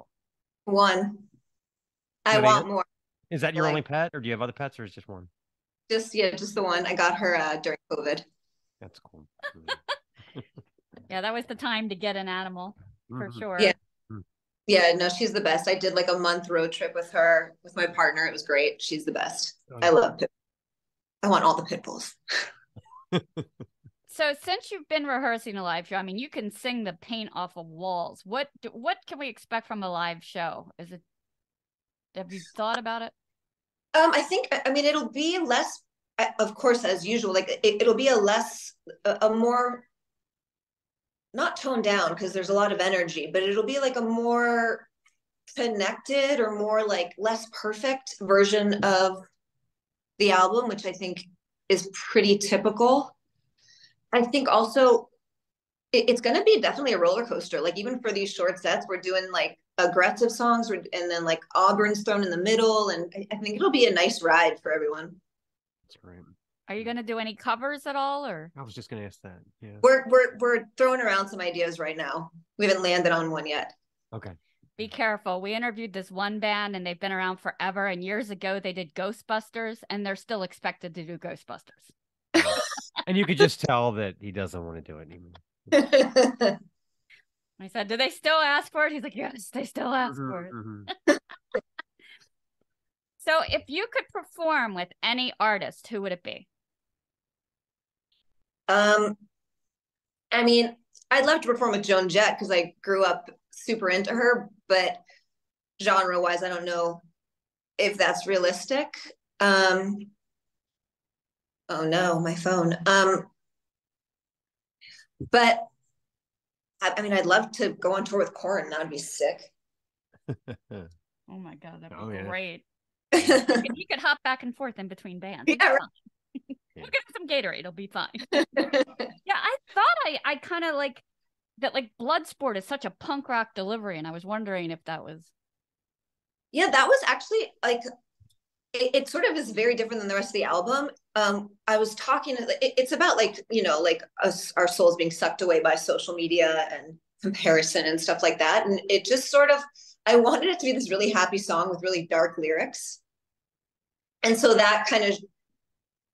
One. I want more. Is that your only pet, or do you have other pets, or is it just one? Just the one. I got her during COVID. That's cool. Yeah, that was the time to get an animal for sure. Yeah. Yeah, no, she's the best. I did like a month road trip with her, with my partner. It was great. She's the best. I love pit. I want all the pit bulls. So since you've been rehearsing a live show, I mean, you can sing the paint off of walls. What can we expect from a live show? Have you thought about it? I mean, it'll be less, of course, as usual, like it'll be a more, not toned down because there's a lot of energy, but it'll be like a more connected or more like less perfect version of the album, which I think is pretty typical. I think also it's going to be definitely a roller coaster. Like even for these short sets, we're doing like aggressive songs, and then like Auburn's thrown in the middle, and I think it'll be a nice ride for everyone. That's great. Are you going to do any covers at all, or? I was just going to ask that. Yeah. We're throwing around some ideas right now. We haven't landed on one yet. Okay. Be careful. We interviewed this one band and they've been around forever. And years ago, they did Ghostbusters and they're still expected to do Ghostbusters. And you could just tell that he doesn't want to do it anymore. I said, do they still ask for it? He's like, yes, they still ask for it. Mm-hmm. So if you could perform with any artist, who would it be? I mean, I'd love to perform with Joan Jett because I grew up super into her, but genre-wise, I don't know if that's realistic. Oh no, my phone. But I mean, I'd love to go on tour with Korn. That would be sick. Oh my God, that'd be yeah. great. You could hop back and forth in between bands. Yeah, right. We'll give him some Gatorade. It'll be fine. Yeah, I thought I kind of like that. Like Bloodsport is such a punk rock delivery, and I was wondering if that was. Yeah, that was actually like it sort of is very different than the rest of the album. I was talking. It's about like like us, our souls being sucked away by social media and comparison and stuff like that, and it just sort of. I wanted it to be this really happy song with really dark lyrics, and so that kind of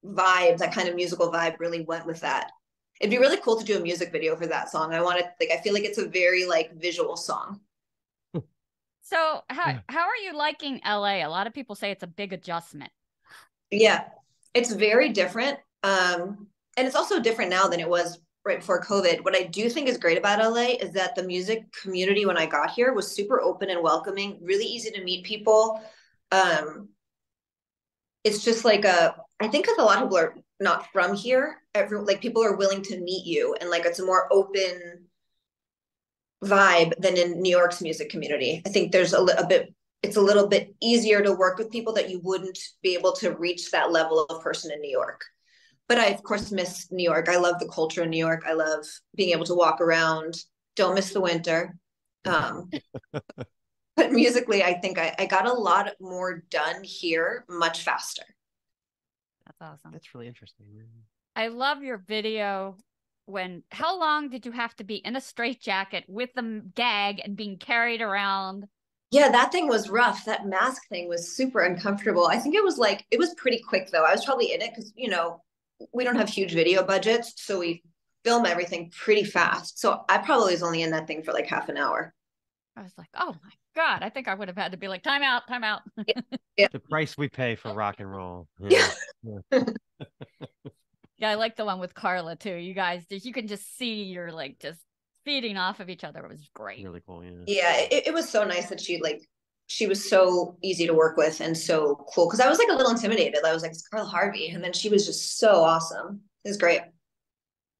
vibe, that kind of musical vibe really went with that. It'd be really cool to do a music video for that song. I feel like it's a very like visual song. So how are you liking LA? A lot of people say it's a big adjustment. Yeah, it's very different. And it's also different now than it was right before COVID. What I do think is great about LA is that the music community when I got here was super open and welcoming, really easy to meet people. It's just like I think because a lot of people are not from here, like people are willing to meet you, and like it's a more open vibe than in New York's music community. I think there's it's a little bit easier to work with people that you wouldn't be able to reach that level of person in New York. But I of course miss New York. I love the culture in New York. I love being able to walk around. Don't miss the winter. But musically, I think I got a lot more done here much faster. That's awesome. That's really interesting. I love your video. How long did you have to be in a straitjacket with the gag and being carried around? Yeah, that thing was rough. That mask thing was super uncomfortable. I think it was pretty quick though. I was probably in it because, we don't have huge video budgets. So we film everything pretty fast. So I probably was only in that thing for like half an hour. I was like, oh my God, I think I would have had to be like, time out, time out. Yeah. The price we pay for rock and roll. Yeah. Yeah, I like the one with Carla too. You guys, you can just see you're like just feeding off of each other. It was great. Really cool, yeah. Yeah, it was so nice that she was so easy to work with and so cool. Because I was like a little intimidated. I was like, it's Carla Harvey. And then she was just so awesome. It was great.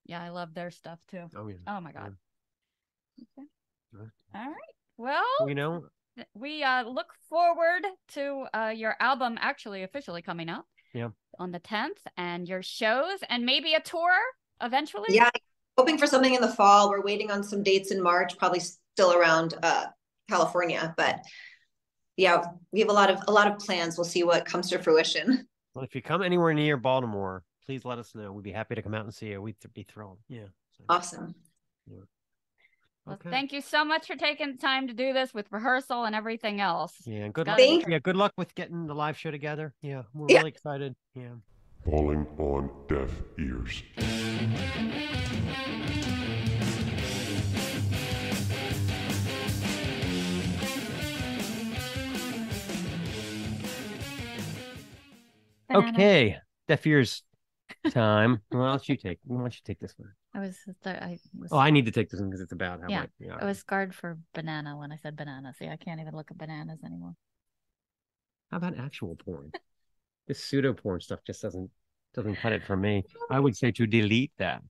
Yeah, I love their stuff too. Oh, yeah. Oh my God. Yeah. Okay. All right. Well, we look forward to your album actually officially coming out. Yeah. On the 10th, and your shows and maybe a tour eventually. Yeah, hoping for something in the fall. We're waiting on some dates in March, probably still around California, but yeah, we have a lot of plans. We'll see what comes to fruition. Well, if you come anywhere near Baltimore, please let us know. We'd be happy to come out and see you. We'd be thrilled. Yeah. So, awesome. Yeah. Well, thank you so much for taking the time to do this with rehearsal and everything else. Yeah, good luck. Thank you. Yeah, good luck with getting the live show together. Yeah, we're really excited. Yeah. Falling on deaf ears. Okay, deaf ears time. Why don't you take this one? I need to take this one because it's about how much. Yeah, I was scarred for banana when I said banana. See, I can't even look at bananas anymore. How about actual porn? This pseudo porn stuff just doesn't cut it for me. I would say to delete that.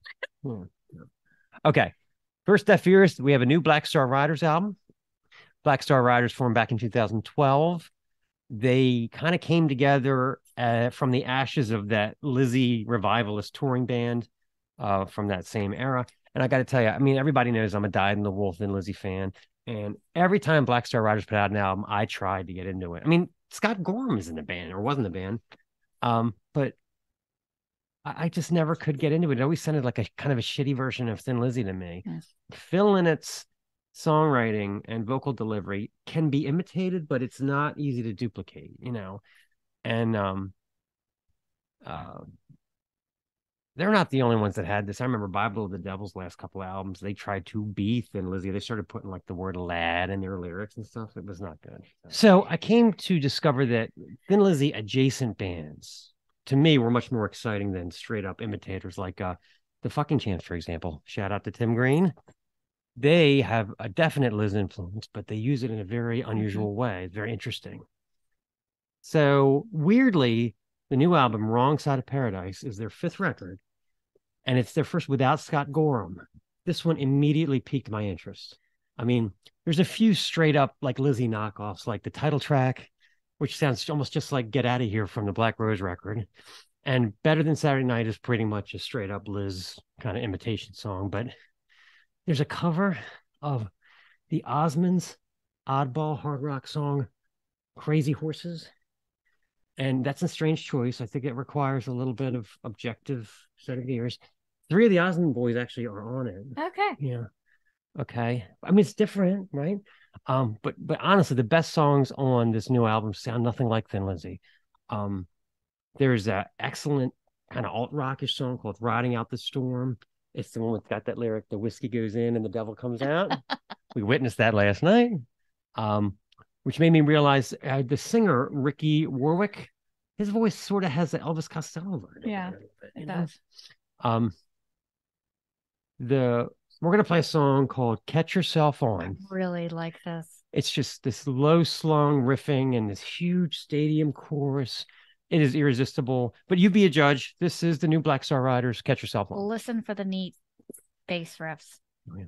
Okay, first deaf ears. We have a new Black Star Riders album. Black Star Riders formed back in 2012. They kind of came together from the ashes of that Lizzie revivalist touring band from that same era. And I got to tell you, I mean, everybody knows I'm a dyed-in-the-wool Thin Lizzy fan. And every time Black Star Riders put out an album, I tried to get into it. I mean, Scott Gorham is in the band or wasn't in the band. But I just never could get into it. It always sounded like a kind of a shitty version of Thin Lizzy to me. Yes. Phil Lynnett's songwriting and vocal delivery can be imitated, but it's not easy to duplicate, you know. And they're not the only ones that had this. I remember Bible of the Devil's last couple of albums. They tried to be Thin Lizzy. They started putting like the word lad in their lyrics and stuff. It was not good. So I came to discover that Thin Lizzy adjacent bands, to me, were much more exciting than straight up imitators like the Fucking Chance, for example. Shout out to Tim Green. They have a definite Liz influence, but they use it in a very unusual way. It's very interesting. So weirdly, the new album, Wrong Side of Paradise, is their 5th record, and it's their first without Scott Gorham. This one immediately piqued my interest. I mean, there's a few straight up like Lizzy knockoffs, like the title track, which sounds almost just like Get Out of Here from the Black Rose record. And Better Than Saturday Night is pretty much a straight up Liz kind of imitation song. But there's a cover of the Osmonds' oddball hard rock song, Crazy Horses. And that's a strange choice. I think it requires a little bit of objective set of ears. 3 of the Osmond boys actually are on it. Okay. Yeah. Okay. I mean, it's different, right? But honestly, the best songs on this new album sound nothing like Thin Lizzy. There's an excellent kind of alt rockish song called "Riding Out the Storm." It's the one that's got that lyric, "The whiskey goes in and the devil comes out." We witnessed that last night, which made me realize the singer Ricky Warwick, his voice sort of has the Elvis Costello version. Yeah, it does. We're going to play a song called Catch Yourself On. I really like this. It's just this low slung riffing and this huge stadium chorus. It is irresistible, but you be a judge. This is the new Black Star Riders. Catch Yourself On. Listen for the neat bass riffs. Oh, yeah.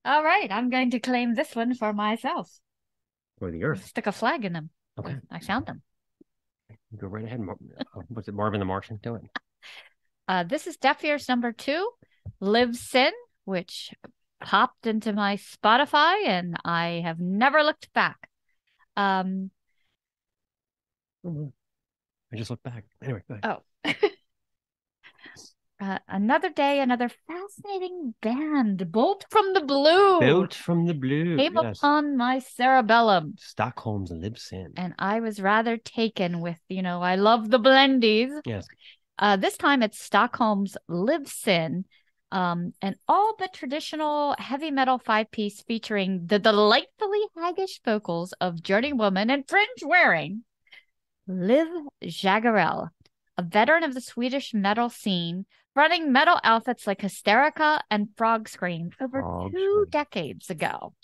All right, I'm going to claim this one for myself. For the earth. Stick a flag in them. Okay. I found them. Go right ahead. Was it Marvin the Martian? Do it. This is Deaf Ears number 2, Live Sin, which popped into my Spotify and I have never looked back. I just looked back. Anyway, go ahead. Another day, another fascinating band, Bolt from the Blue. Built from the Blue. Came Yes. upon my cerebellum. Stockholm's Live Sin. And I was rather taken with, I love the blendies. Yes. This time it's Stockholm's Live Sin, and all the traditional heavy metal 5-piece featuring the delightfully haggish vocals of journeywoman and fringe-wearing Liv Jagarell, a veteran of the Swedish metal scene, running metal outfits like Hysterica and Frog Scream over 2 decades ago.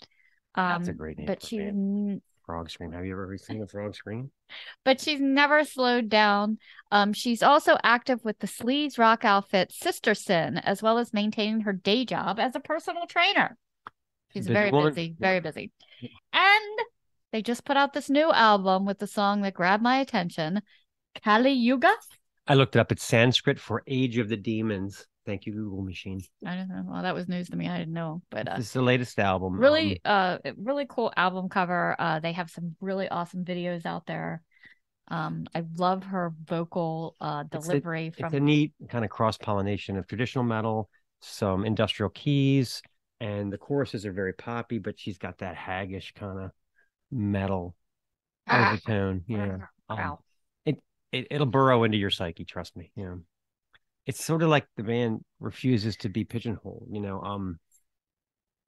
That's a great name. But she Frog Scream. Have you ever seen a Frog Scream? But she's never slowed down. She's also active with the sleaze rock outfit Sister Sin, as well as maintaining her day job as a personal trainer. She's very busy, very busy. And they just put out this new album with the song that grabbed my attention, Kali Yuga. I looked it up. It's Sanskrit for Age of the Demons. Thank you, Google machine. I don't know. Well, that was news to me. I didn't know. But this is the latest album. Really, really cool album cover. They have some really awesome videos out there. I love her vocal delivery. It's a neat kind of cross-pollination of traditional metal, some industrial keys, and the choruses are very poppy, but she's got that haggish kind of metal overtone. Yeah. Wow. It'll burrow into your psyche, trust me. Yeah. It's sort of like the band refuses to be pigeonholed,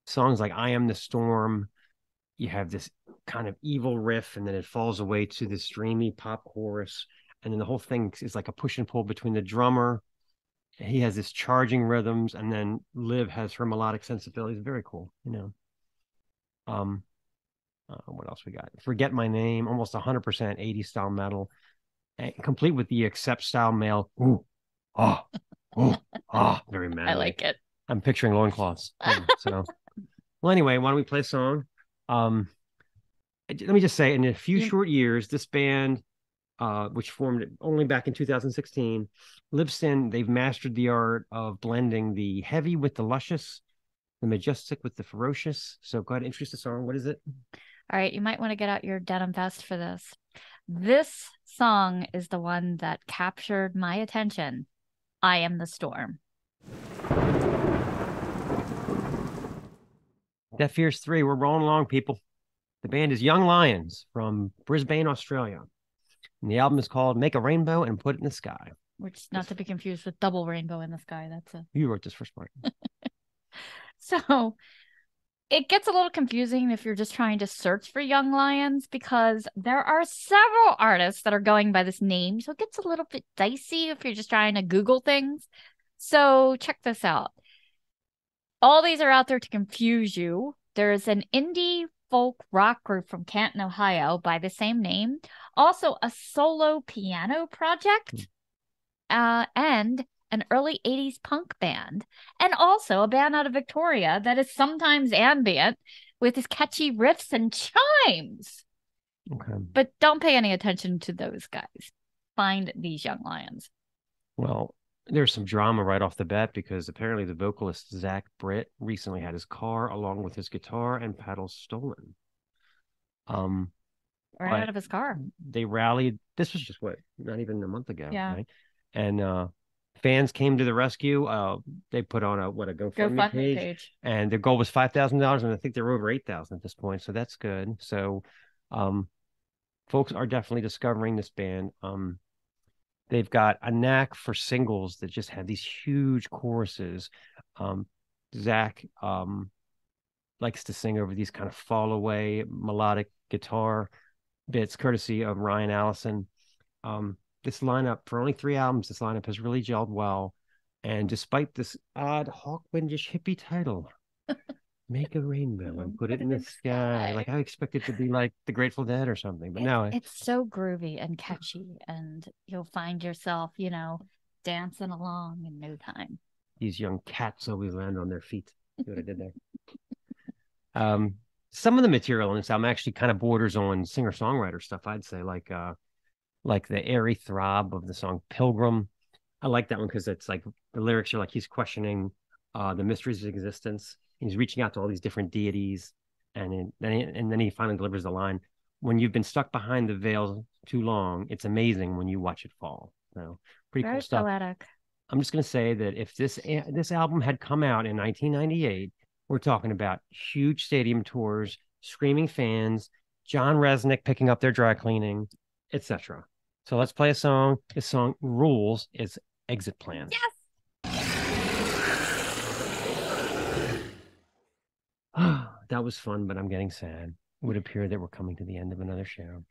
songs like I Am the Storm, you have this kind of evil riff and then it falls away to this dreamy pop chorus, and then the whole thing is like a push and pull between the drummer. He has this charging rhythms, and then Liv has her melodic sensibilities. Very cool. What else we got? Forget My Name, almost 100% 80s style metal, complete with the Accept style male. Ooh, very mad. I like it. I'm picturing loincloths. So, well, anyway, why don't we play a song? Let me just say, in a few short years, this band which formed only back in 2016. Libsyn, they've mastered the art of blending the heavy with the luscious, the majestic with the ferocious. So go ahead, introduce the song. What is it? All right, you might want to get out your denim vest for this. This song is the one that captured my attention. I Am the Storm. Deaf Ears 3, we're rolling along, people. The band is Young Lions from Brisbane, Australia. And the album is called Make a Rainbow and Put It in the Sky. Which, not to be confused with Double Rainbow in the Sky. That's a... You wrote this first part. So it gets a little confusing if you're just trying to search for Young Lions, because there are several artists that are going by this name. So it gets a little bit dicey if you're just trying to Google things. So check this out. All these are out there to confuse you. There's an indie folk rock group from Canton, Ohio by the same name. Also a solo piano project. And an early 80s punk band. And also a band out of Victoria that is sometimes ambient with its catchy riffs and chimes. Okay. But don't pay any attention to those guys. Find these Young Lions. Well, there's some drama right off the bat because apparently the vocalist Zach Britt recently had his car along with his guitar and pedals stolen. Right out of his car. They rallied. This was just not even a month ago. Yeah. Right? And fans came to the rescue. They put on a GoFundMe page, and their goal was $5,000, and I think they're over 8,000 at this point. So that's good. So, folks are definitely discovering this band. They've got a knack for singles that just have these huge choruses. Zach likes to sing over these kind of fall away melodic guitar bits, courtesy of Ryan Allison. This lineup, for only 3 albums, this lineup has really gelled well. And despite this odd Hawkwindish hippie title, Make a Rainbow and Put It in the Sky. Like I expect it to be like the Grateful Dead or something, but no. It's so groovy and catchy, and you'll find yourself, dancing along in no time. These young cats always land on their feet. See what I did there? Some of the material in this album actually kind of borders on singer-songwriter stuff, I'd say, like the airy throb of the song Pilgrim. I like that one because it's like the lyrics are like he's questioning the mysteries of existence. He's reaching out to all these different deities, and then he finally delivers the line, "When you've been stuck behind the veil too long, it's amazing when you watch it fall." So pretty Very cool stuff. poetic. I'm just going to say that if this album had come out in 1998, we're talking about huge stadium tours, screaming fans, John Resnick picking up their dry cleaning, etc. So let's play a song. This song rules. It's Exit Plan. Yes. That was fun, but I'm getting sad. It would appear that we're coming to the end of another show.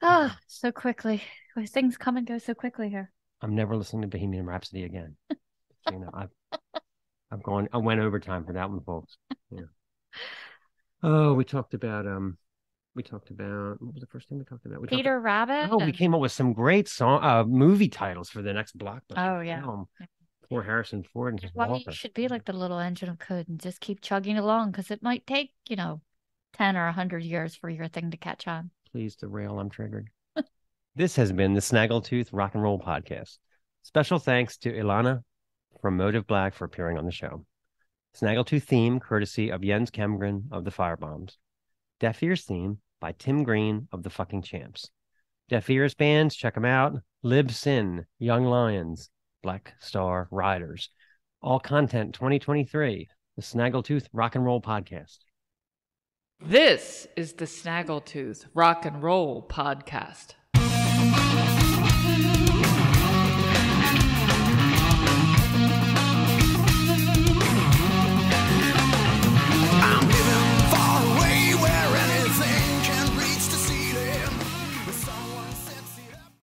Oh, so quickly. Things come and go so quickly here. I'm never listening to Bohemian Rhapsody again. I went overtime for that one, folks. Yeah. Oh, we talked about what was the first thing we talked about? Peter Rabbit. Oh, we came up with some great movie titles for the next blockbuster. Oh, yeah. Film. Poor Harrison Ford and his Well, Walker. you should be like the little engine of code and just keep chugging along, because it might take, 10 or 100 years for your thing to catch on. Please derail, I'm triggered. This has been the Snaggletooth Rock and Roll Podcast. Special thanks to Elana from Motive Black for appearing on the show. Snaggletooth theme courtesy of Jens Kemgren of the Firebombs. Deaf Ears theme by Tim Green of the Fucking Champs. Deaf Ears bands, check them out. Libsyn, Young Lions, Black Star Riders. All content 2023. The Snaggletooth Rock and Roll Podcast. This is the Snaggletooth Rock and Roll Podcast.